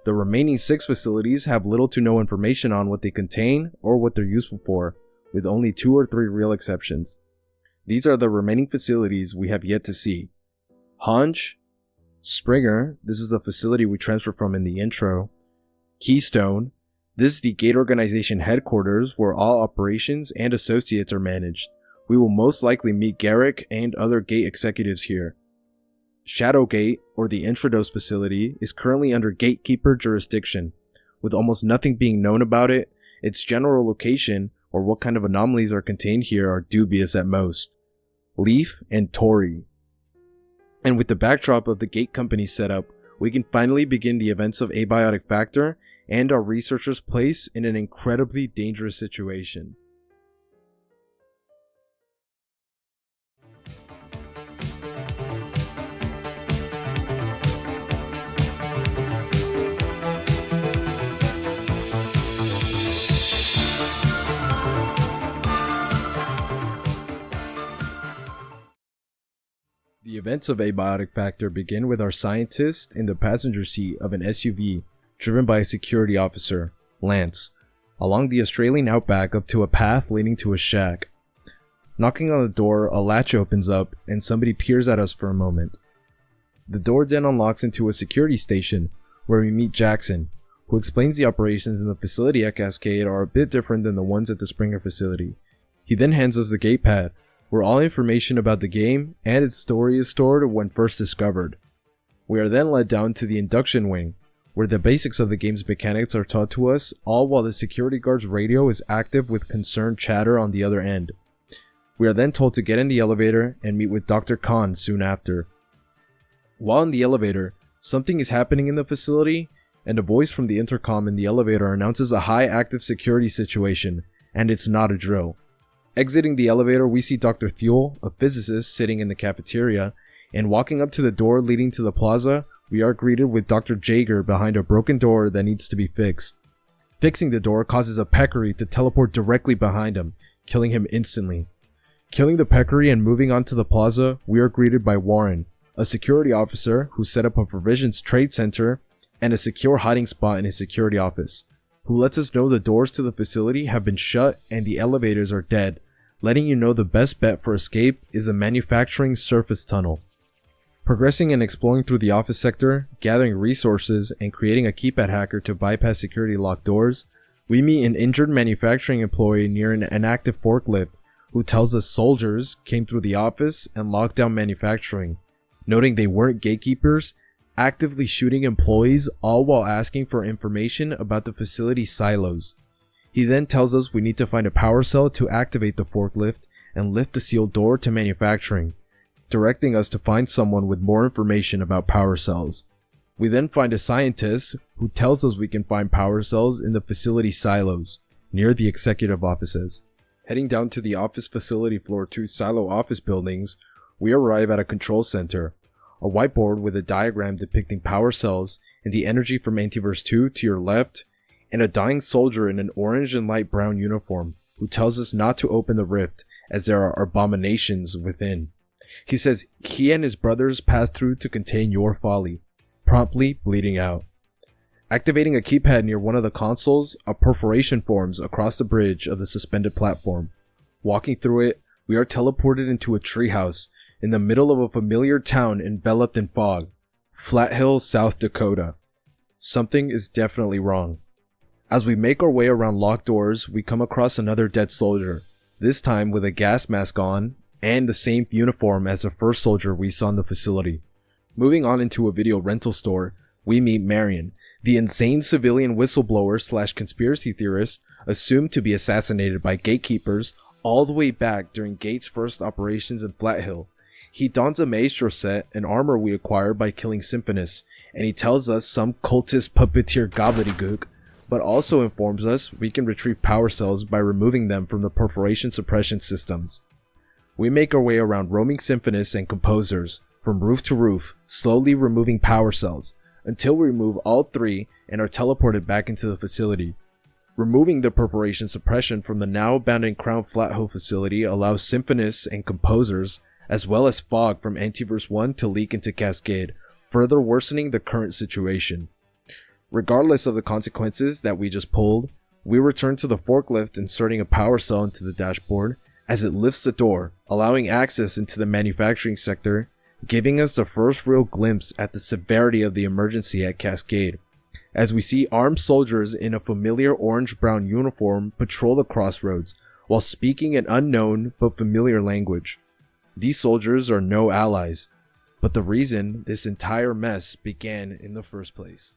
S1: The remaining 6 facilities have little to no information on what they contain or what they're useful for, with only 2 or 3 real exceptions. These are the remaining facilities we have yet to see. Hanj, Springer, this is the facility we transferred from in the intro. Keystone, this is the Gate organization headquarters where all operations and associates are managed. We will most likely meet Garrick and other Gate executives here. Shadowgate, or the Intrados facility, is currently under Gatekeeper jurisdiction. With almost nothing being known about it, its general location or what kind of anomalies are contained here are dubious at most. Leaf and Tori. And with the backdrop of the Gate company setup, we can finally begin the events of Abiotic Factor and our researchers' place in an incredibly dangerous situation. The events of Abiotic Factor begin with our scientist in the passenger seat of an SUV driven by a security officer, Lance, along the Australian outback up to a path leading to a shack. Knocking on the door, a latch opens up and somebody peers at us for a moment. The door then unlocks into a security station where we meet Jackson, who explains the operations in the facility at Cascade are a bit different than the ones at the Springer facility. He then hands us the gate pad, where all information about the game and its story is stored when first discovered. We are then led down to the induction wing, where the basics of the game's mechanics are taught to us, all while the security guard's radio is active with concerned chatter on the other end. We are then told to get in the elevator and meet with Dr. Khan soon after. While in the elevator, something is happening in the facility, and a voice from the intercom in the elevator announces a high active security situation, and it's not a drill. Exiting the elevator, we see Dr. Thule, a physicist, sitting in the cafeteria, and walking up to the door leading to the plaza, we are greeted with Dr. Jaeger behind a broken door that needs to be fixed. Fixing the door causes a peccary to teleport directly behind him, killing him instantly. Killing the peccary and moving on to the plaza, we are greeted by Warren, a security officer who set up a provisions trade center and a secure hiding spot in his security office, who lets us know the doors to the facility have been shut and the elevators are dead, letting you know the best bet for escape is a manufacturing surface tunnel. Progressing and exploring through the office sector, gathering resources, and creating a keypad hacker to bypass security locked doors, we meet an injured manufacturing employee near an inactive forklift who tells us soldiers came through the office and locked down manufacturing, noting they weren't gatekeepers, actively shooting employees all while asking for information about the facility's silos. He then tells us we need to find a power cell to activate the forklift and lift the sealed door to manufacturing, directing us to find someone with more information about power cells. We then find a scientist who tells us we can find power cells in the facility silos, near the executive offices. Heading down to the office facility floor 2 silo office buildings, we arrive at a control center, a whiteboard with a diagram depicting power cells and the energy from Antiverse 2 to your left, and a dying soldier in an orange and light brown uniform who tells us not to open the rift as there are abominations within. He says he and his brothers passed through to contain your folly, promptly bleeding out. Activating a keypad near one of the consoles, a perforation forms across the bridge of the suspended platform. Walking through it, we are teleported into a treehouse in the middle of a familiar town enveloped in fog, Flat Hill, South Dakota. Something is definitely wrong. As we make our way around locked doors, we come across another dead soldier, this time with a gas mask on and the same uniform as the first soldier we saw in the facility. Moving on into a video rental store, we meet Marion, the insane civilian whistleblower / conspiracy theorist assumed to be assassinated by gatekeepers all the way back during Gate's first operations in Flat Hill. He dons a Maestro set, an armor we acquired by killing Symphonus, and he tells us some cultist puppeteer gobbledygook, but also informs us we can retrieve power cells by removing them from the perforation suppression systems. We make our way around roaming Symphonists and composers, from roof to roof, slowly removing power cells, until we remove all 3 and are teleported back into the facility. Removing the perforation suppression from the now abandoned Crown Flathill facility allows Symphonists and composers, as well as fog from Antiverse 1 to leak into Cascade, further worsening the current situation. Regardless of the consequences that we just pulled, we return to the forklift inserting a power cell into the dashboard, as it lifts the door, allowing access into the manufacturing sector, giving us the first real glimpse at the severity of the emergency at Cascade, as we see armed soldiers in a familiar orange-brown uniform patrol the crossroads while speaking an unknown but familiar language. These soldiers are no allies, but the reason this entire mess began in the first place.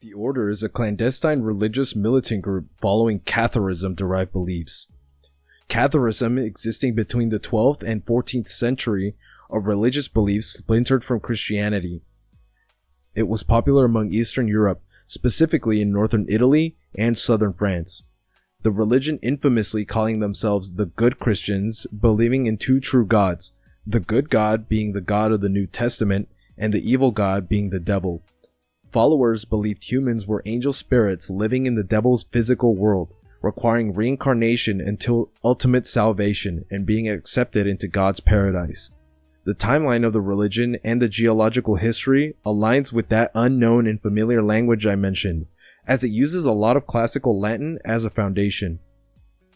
S1: The Order is a clandestine religious militant group following Catharism-derived beliefs. Catharism, existing between the 12th and 14th century, are religious beliefs splintered from Christianity. It was popular among Eastern Europe, specifically in northern Italy and southern France. The religion infamously calling themselves the Good Christians, believing in two true gods, the good God being the God of the New Testament and the evil God being the devil. Followers believed humans were angel spirits living in the devil's physical world, requiring reincarnation until ultimate salvation and being accepted into God's paradise. The timeline of the religion and the geological history aligns with that unknown and familiar language I mentioned, as it uses a lot of classical Latin as a foundation.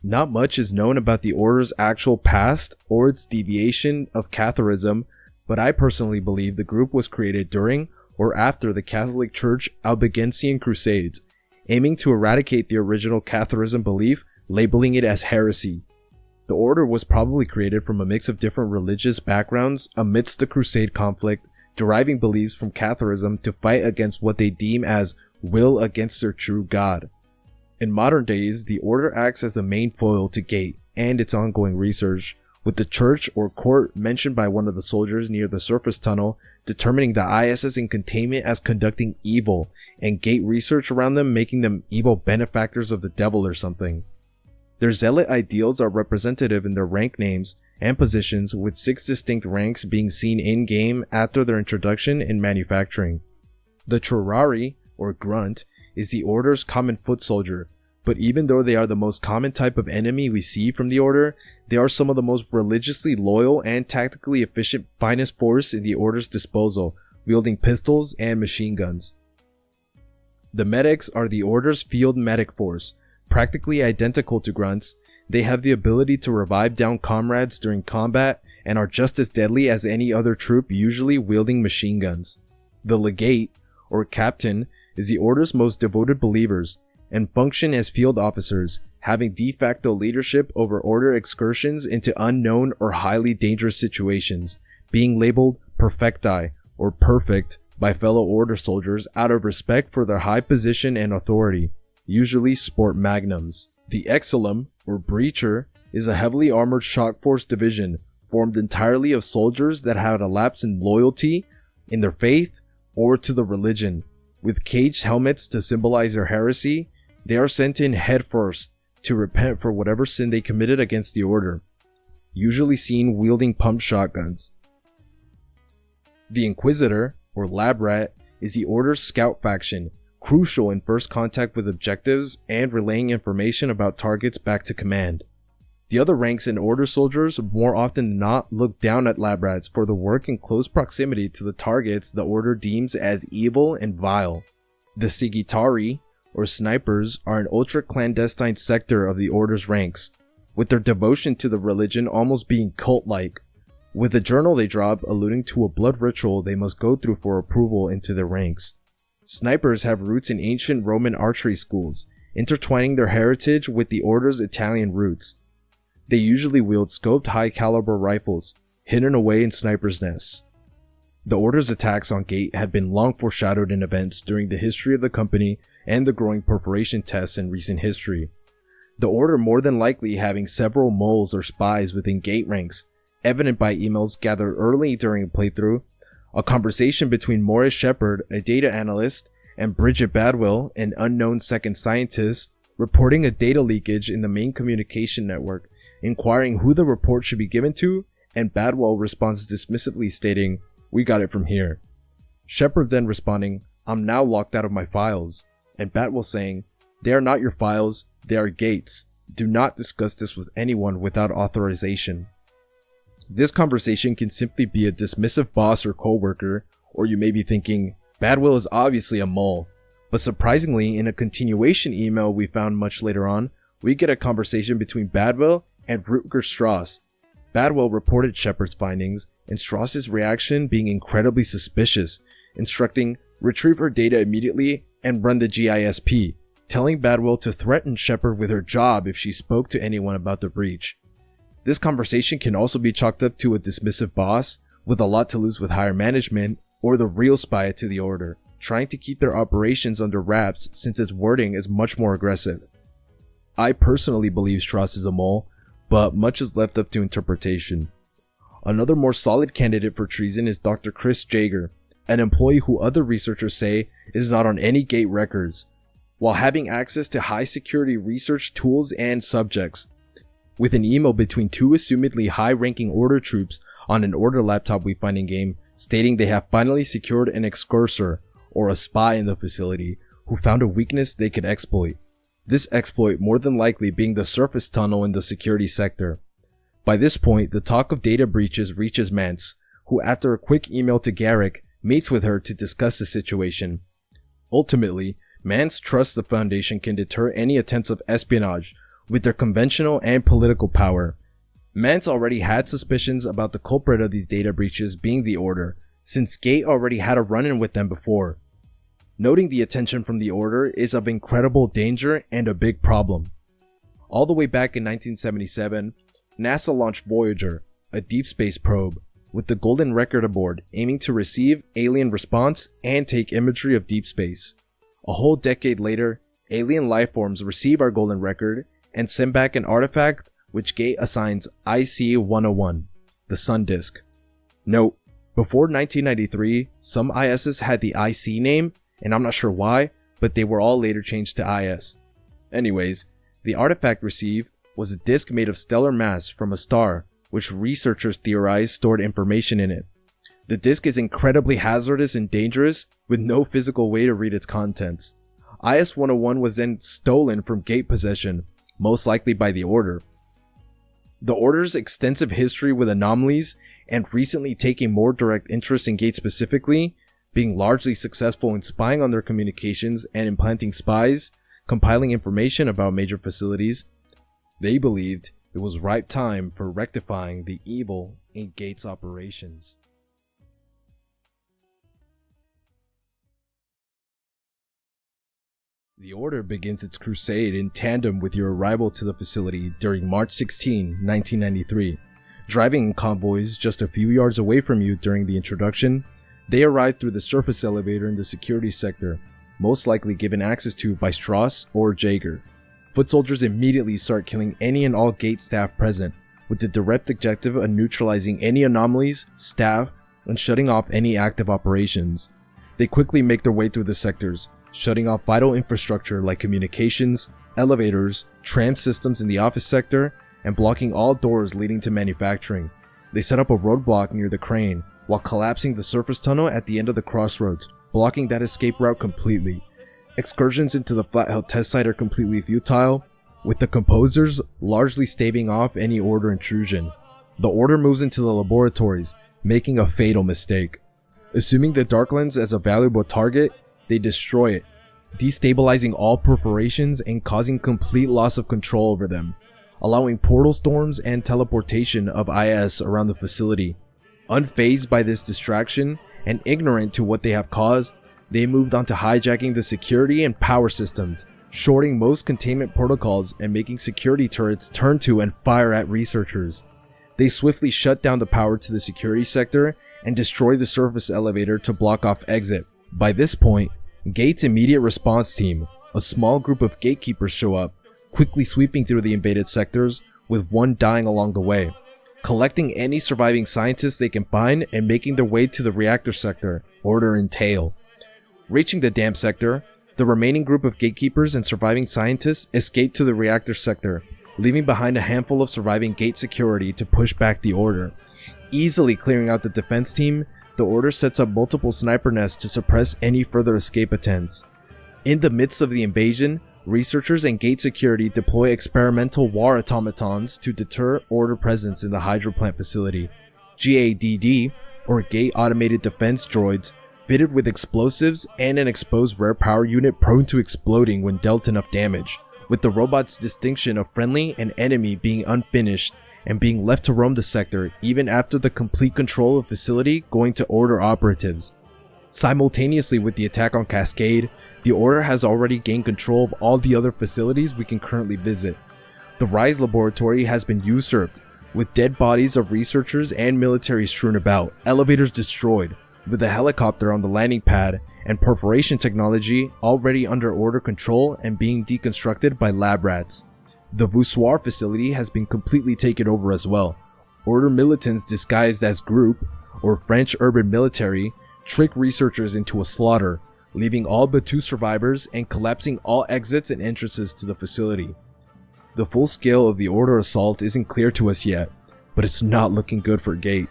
S1: Not much is known about the Order's actual past or its deviation of Catharism, but I personally believe the group was created during or after the Catholic Church Albigensian Crusades, aiming to eradicate the original Catharism belief, labeling it as heresy. The Order was probably created from a mix of different religious backgrounds amidst the Crusade conflict, deriving beliefs from Catharism to fight against what they deem as will against their true God. In modern days, the Order acts as the main foil to GATE and its ongoing research, with the church or court mentioned by one of the soldiers near the surface tunnel determining the ISS in containment as conducting evil, and GATE research around them making them evil benefactors of the devil or something. Their zealot ideals are representative in their rank names and positions, with 6 distinct ranks being seen in-game after their introduction in manufacturing. The Trurari, or Grunt, is the Order's common foot soldier, but even though they are the most common type of enemy we see from the Order, they are some of the most religiously loyal and tactically efficient finest force in the Order's disposal, wielding pistols and machine guns. The medics are the Order's field medic force. Practically identical to grunts, they have the ability to revive down comrades during combat and are just as deadly as any other troop, usually wielding machine guns. The Legate, or Captain, is the Order's most devoted believers, and function as field officers, having de facto leadership over Order excursions into unknown or highly dangerous situations, being labeled Perfecti, or Perfect, by fellow Order soldiers out of respect for their high position and authority, usually sport magnums. The Exilum, or Breacher, is a heavily armored shock force division formed entirely of soldiers that had a lapse in loyalty, in their faith, or to the religion. With caged helmets to symbolize their heresy, they are sent in headfirst to repent for whatever sin they committed against the Order, usually seen wielding pump shotguns. The Inquisitor, or Lab Rat, is the Order's scout faction, crucial in first contact with objectives and relaying information about targets back to command. The other ranks in Order soldiers more often than not look down at Lab Rats for the work in close proximity to the targets the Order deems as evil and vile. The Sigitari, or Snipers, are an ultra-clandestine sector of the Order's ranks, with their devotion to the religion almost being cult-like, with a journal they drop alluding to a blood ritual they must go through for approval into their ranks. Snipers have roots in ancient Roman archery schools, intertwining their heritage with the Order's Italian roots. They usually wield scoped high-caliber rifles, hidden away in snipers' nests. The Order's attacks on GATE had been long foreshadowed in events during the history of the company and the growing perforation tests in recent history. The Order more than likely having several moles or spies within GATE ranks, evident by emails gathered early during a playthrough, a conversation between Morris Shepard, a data analyst, and Bridget Badwell, an unknown second scientist, reporting a data leakage in the main communication network, inquiring who the report should be given to, and Badwell responds dismissively stating, "We got it from here." Shepard then responding, "I'm now locked out of my files." and Batwell saying, "They are not your files, they are Gates. Do not discuss this with anyone without authorization." This conversation can simply be a dismissive boss or coworker, or you may be thinking, Badwell is obviously a mole. But surprisingly, in a continuation email we found much later on, we get a conversation between Badwell and Rutger Strauss. Badwell reported Shepard's findings, and Strauss's reaction being incredibly suspicious, instructing, "Retrieve her data immediately and run the GISP," telling Badwell to threaten Shepard with her job if she spoke to anyone about the breach. This conversation can also be chalked up to a dismissive boss with a lot to lose with higher management, or the real spy to the Order, trying to keep their operations under wraps since its wording is much more aggressive. I personally believe Strauss is a mole, but much is left up to interpretation. Another more solid candidate for treason is Dr. Chris Jaeger, an employee who other researchers say is not on any Gate records, while having access to high security research tools and subjects. With an email between two assumedly high-ranking Order troops on an Order laptop we find in game, stating they have finally secured an excursor, or a spy in the facility, who found a weakness they could exploit. This exploit more than likely being the surface tunnel in the security sector. By this point, the talk of data breaches reaches Mance, who after a quick email to Garrick, meets with her to discuss the situation. Ultimately, Mance trusts the Foundation can deter any attempts of espionage with their conventional and political power. Mance already had suspicions about the culprit of these data breaches being the Order, since Gate already had a run-in with them before. Noting the attention from the Order is of incredible danger and a big problem. All the way back in 1977, NASA launched Voyager, a deep space probe, with the Golden Record aboard aiming to receive alien response and take imagery of deep space. A whole decade later, alien lifeforms receive our Golden Record and send back an artifact which Gate assigns IC-101, the Sun Disk. Note, before 1993, some ISs had the IC name, and I'm not sure why, but they were all later changed to IS. Anyways, the artifact received was a disk made of stellar mass from a star, which researchers theorize stored information in it. The disk is incredibly hazardous and dangerous, with no physical way to read its contents. IS-101 was then stolen from Gate possession, most likely by the Order. The Order's extensive history with anomalies, and recently taking more direct interest in Gate specifically, being largely successful in spying on their communications and implanting spies, compiling information about major facilities, they believed it was ripe time for rectifying the evil in Gate's operations. The Order begins its crusade in tandem with your arrival to the facility during March 16, 1993. Driving in convoys just a few yards away from you during the introduction, they arrive through the surface elevator in the security sector, most likely given access to by Strauss or Jaeger. Foot soldiers immediately start killing any and all Gate staff present, with the direct objective of neutralizing any anomalies, staff, and shutting off any active operations. They quickly make their way through the sectors, shutting off vital infrastructure like communications, elevators, tram systems in the office sector, and blocking all doors leading to manufacturing. They set up a roadblock near the crane, while collapsing the surface tunnel at the end of the crossroads, blocking that escape route completely. Excursions into the Flathead test site are completely futile, with the composers largely staving off any Order intrusion. The Order moves into the laboratories, making a fatal mistake. Assuming the Darklands as a valuable target, they destroy it, destabilizing all perforations and causing complete loss of control over them, allowing portal storms and teleportation of IS around the facility. Unfazed by this distraction and ignorant to what they have caused, they moved on to hijacking the security and power systems, shorting most containment protocols and making security turrets turn to and fire at researchers. They swiftly shut down the power to the security sector and destroy the surface elevator to block off exit. By this point, Gate's immediate response team, a small group of gatekeepers, show up, quickly sweeping through the invaded sectors, with one dying along the way, collecting any surviving scientists they can find and making their way to the reactor sector, Order in tail. Reaching the dam sector, the remaining group of gatekeepers and surviving scientists escape to the reactor sector, leaving behind a handful of surviving Gate security to push back the Order. Easily clearing out the defense team, the Order sets up multiple sniper nests to suppress any further escape attempts. In the midst of the invasion, researchers and Gate security deploy experimental war automatons to deter Order presence in the Hydro Plant facility. GADD, or Gate Automated Defense Droids, fitted with explosives and an exposed rare power unit prone to exploding when dealt enough damage, with the robot's distinction of friendly and enemy being unfinished and being left to roam the sector even after the complete control of the facility going to Order operatives. Simultaneously with the attack on Cascade, the Order has already gained control of all the other facilities we can currently visit. The Rise laboratory has been usurped, with dead bodies of researchers and military strewn about, elevators destroyed, with a helicopter on the landing pad, and perforation technology already under Order control and being deconstructed by lab rats. The Voussoir facility has been completely taken over as well. Order militants disguised as group, or French urban military, trick researchers into a slaughter, leaving all but 2 survivors and collapsing all exits and entrances to the facility. The full scale of the Order assault isn't clear to us yet, but it's not looking good for Gate.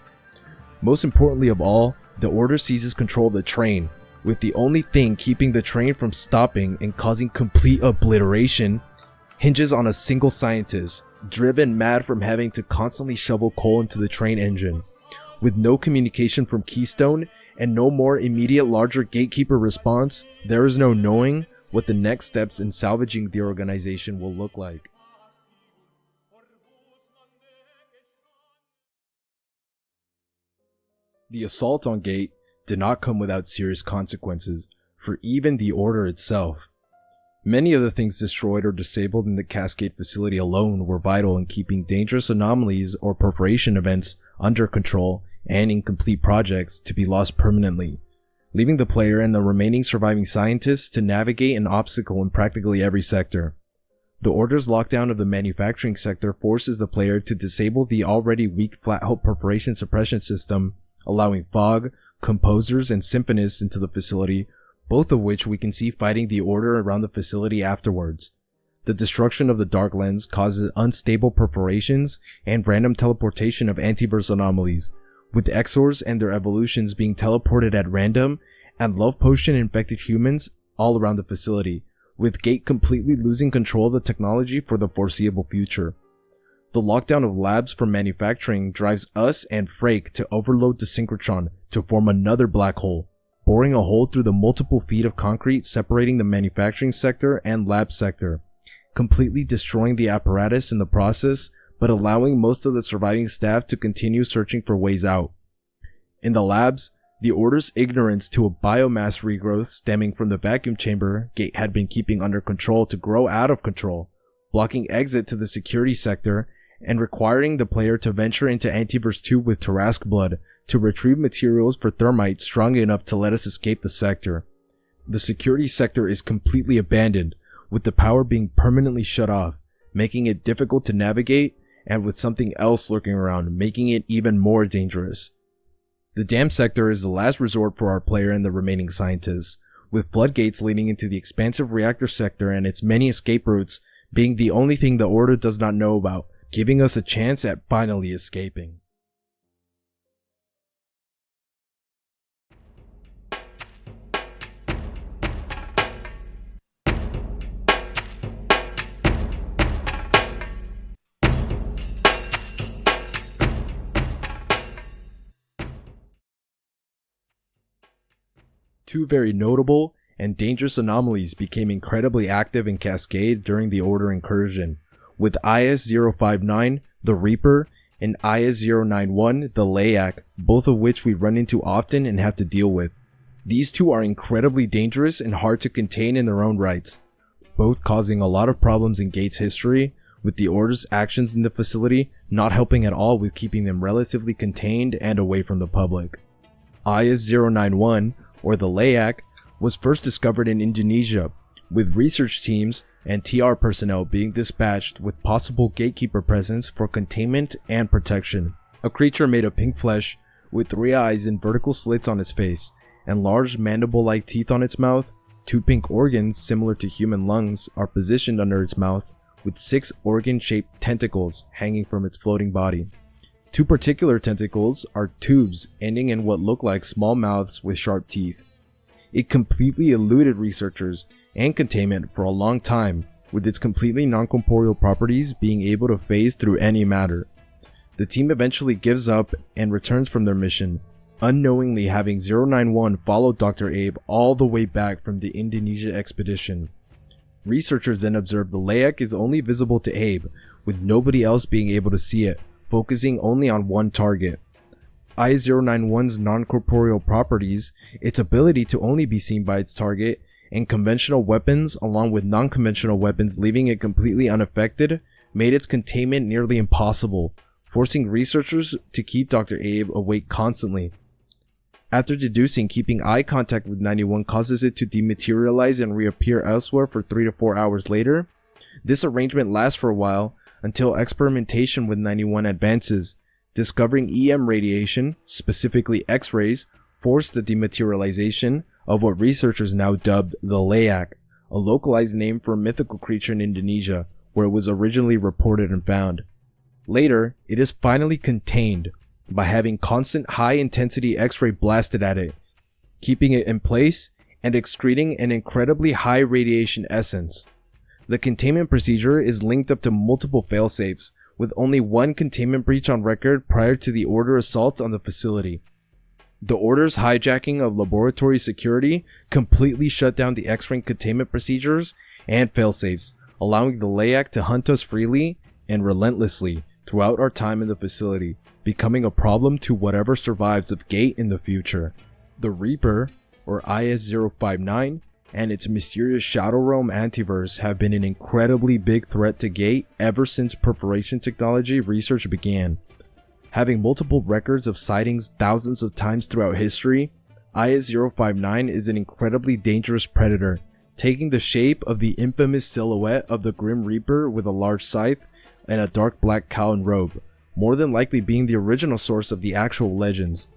S1: Most importantly of all, the Order seizes control of the train, with the only thing keeping the train from stopping and causing complete obliteration hinges on a single scientist, driven mad from having to constantly shovel coal into the train engine. With no communication from Keystone and no more immediate larger gatekeeper response, there is no knowing what the next steps in salvaging the organization will look like. The assault on Gate did not come without serious consequences for even the Order itself. Many of the things destroyed or disabled in the Cascade facility alone were vital in keeping dangerous anomalies or perforation events under control and incomplete projects to be lost permanently, leaving the player and the remaining surviving scientists to navigate an obstacle in practically every sector. The Order's lockdown of the manufacturing sector forces the player to disable the already weak flat hull perforation suppression system, allowing Fog, Composers, and Symphonists into the facility, both of which we can see fighting the Order around the facility afterwards. The destruction of the Dark Lens causes unstable perforations and random teleportation of antiverse anomalies, with Exors and their evolutions being teleported at random, and Love Potion infected humans all around the facility, with Gate completely losing control of the technology for the foreseeable future. The lockdown of labs for manufacturing drives us and Frake to overload the synchrotron to form another black hole, boring a hole through the multiple feet of concrete separating the manufacturing sector and lab sector, completely destroying the apparatus in the process, but allowing most of the surviving staff to continue searching for ways out. In the labs, the Order's ignorance to a biomass regrowth stemming from the vacuum chamber Gate had been keeping under control to grow out of control, blocking exit to the security sector and requiring the player to venture into Antiverse 2 with Tarrasque blood to retrieve materials for thermite strong enough to let us escape the sector. The security sector is completely abandoned, with the power being permanently shut off, making it difficult to navigate, and with something else lurking around, making it even more dangerous. The dam sector is the last resort for our player and the remaining scientists, with floodgates leading into the expansive reactor sector and its many escape routes being the only thing the Order does not know about, giving us a chance at finally escaping. Two very notable and dangerous anomalies became incredibly active in Cascade during the Order incursion, with IS-059, the Reaper, and IS-091, the Layak, both of which we run into often and have to deal with. These two are incredibly dangerous and hard to contain in their own rights, both causing a lot of problems in Gate's history, with the Order's actions in the facility not helping at all with keeping them relatively contained and away from the public. IS-091, or the Layak, was first discovered in Indonesia, with research teams and TR personnel being dispatched with possible gatekeeper presence for containment and protection. A creature made of pink flesh, with 3 eyes and vertical slits on its face, and large mandible-like teeth on its mouth. 2 pink organs similar to human lungs are positioned under its mouth, with 6 organ-shaped tentacles hanging from its floating body. 2 particular tentacles are tubes ending in what look like small mouths with sharp teeth. It completely eluded researchers and containment for a long time, with its completely non-corporeal properties being able to phase through any matter. The team eventually gives up and returns from their mission, unknowingly having 091 follow Dr. Abe all the way back from the Indonesia expedition. Researchers then observe the LAAC is only visible to Abe, with nobody else being able to see it, focusing only on one target. I-091's non-corporeal properties, its ability to only be seen by its target, and conventional weapons along with non-conventional weapons leaving it completely unaffected, made its containment nearly impossible, forcing researchers to keep Dr. Abe awake constantly. After deducing keeping eye contact with 91 causes it to dematerialize and reappear elsewhere for 3 to 4 hours later, this arrangement lasts for a while until experimentation with 91 advances, discovering EM radiation, specifically X-rays, forced the dematerialization of what researchers now dubbed the LAAC, a localized name for a mythical creature in Indonesia, where it was originally reported and found. Later, it is finally contained by having constant high-intensity X-ray blasted at it, keeping it in place and excreting an incredibly high radiation essence. The containment procedure is linked up to multiple failsafes, with only one containment breach on record prior to the Order assault on the facility. The Order's hijacking of laboratory security completely shut down the X-ray containment procedures and failsafes, allowing the LAAC to hunt us freely and relentlessly throughout our time in the facility, becoming a problem to whatever survives of Gate in the future. The Reaper, or IS-059, and its mysterious Shadow Realm antiverse have been an incredibly big threat to Gate ever since perforation technology research began. Having multiple records of sightings thousands of times throughout history, IS-059 is an incredibly dangerous predator, taking the shape of the infamous silhouette of the Grim Reaper with a large scythe and a dark black cowl and robe, more than likely being the original source of the actual legends.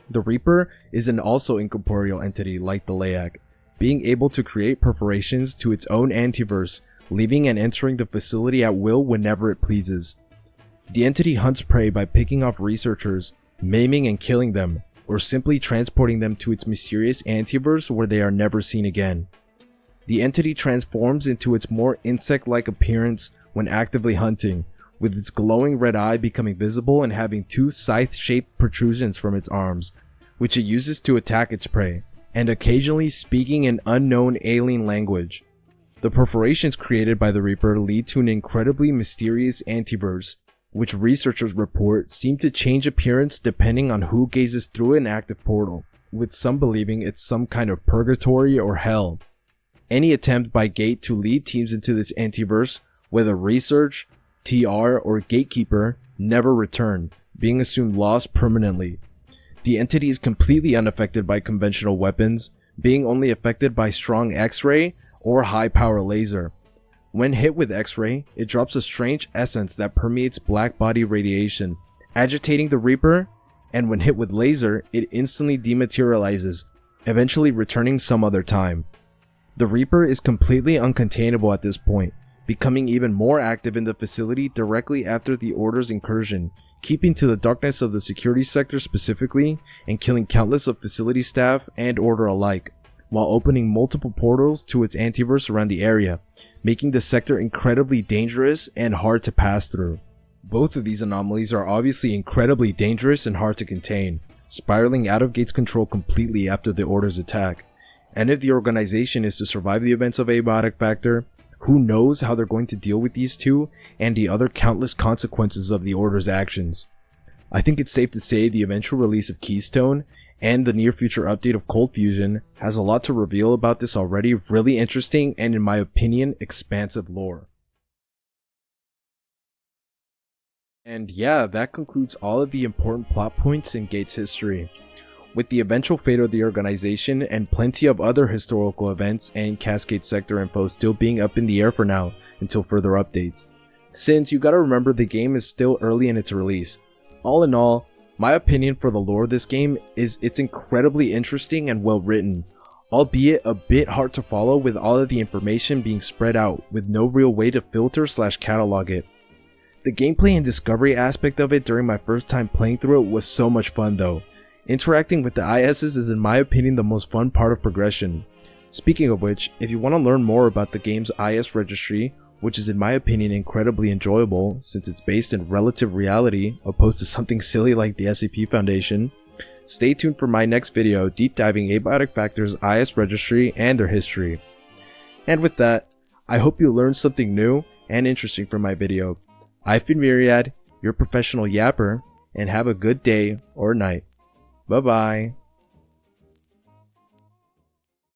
S1: The Reaper is an also incorporeal entity like the LAAC, being able to create perforations to its own antiverse, leaving and entering the facility at will whenever it pleases. The entity hunts prey by picking off researchers, maiming and killing them, or simply transporting them to its mysterious antiverse where they are never seen again. The entity transforms into its more insect-like appearance when actively hunting, with its glowing red eye becoming visible and having two scythe-shaped protrusions from its arms, which it uses to attack its prey, and occasionally speaking an unknown alien language. The perforations created by the Reaper lead to an incredibly mysterious antiverse, which researchers report seem to change appearance depending on who gazes through an active portal, with some believing it's some kind of purgatory or hell. Any attempt by Gate to lead teams into this antiverse, whether research, TR, or Gatekeeper, never return, being assumed lost permanently. The entity is completely unaffected by conventional weapons, being only affected by strong X-ray or high-power laser. When hit with X-ray, it drops a strange essence that permeates black body radiation, agitating the Reaper, and when hit with laser, it instantly dematerializes, eventually returning some other time. The Reaper is completely uncontainable at this point, becoming even more active in the facility directly after the Order's incursion, keeping to the darkness of the security sector specifically, and killing countless of facility staff and Order alike, while opening multiple portals to its antiverse around the area, making the sector incredibly dangerous and hard to pass through. Both of these anomalies are obviously incredibly dangerous and hard to contain, spiraling out of Gate's control completely after the Order's attack. And if the organization is to survive the events of Abiotic Factor, who knows how they're going to deal with these two and the other countless consequences of the Order's actions. I think it's safe to say the eventual release of Keystone and the near future update of Cold Fusion has a lot to reveal about this already really interesting and, in my opinion, expansive lore. And yeah, that concludes all of the important plot points in Gate's history, with the eventual fate of the organization and plenty of other historical events and Cascade Sector info still being up in the air for now until further updates, since you gotta remember the game is still early in its release. All in all, my opinion for the lore of this game is it's incredibly interesting and well written, albeit a bit hard to follow with all of the information being spread out with no real way to filter / catalog it. The gameplay and discovery aspect of it during my first time playing through it was so much fun though, Interacting with the ISs is in my opinion the most fun part of progression. Speaking of which, if you want to learn more about the game's IS registry, which is in my opinion incredibly enjoyable since it's based in relative reality opposed to something silly like the SCP Foundation, stay tuned for my next video deep diving Abiotic Factor's IS registry and their history. And with that, I hope you learned something new and interesting from my video. I've been Myriad, your professional yapper, and have a good day or night. Bye bye.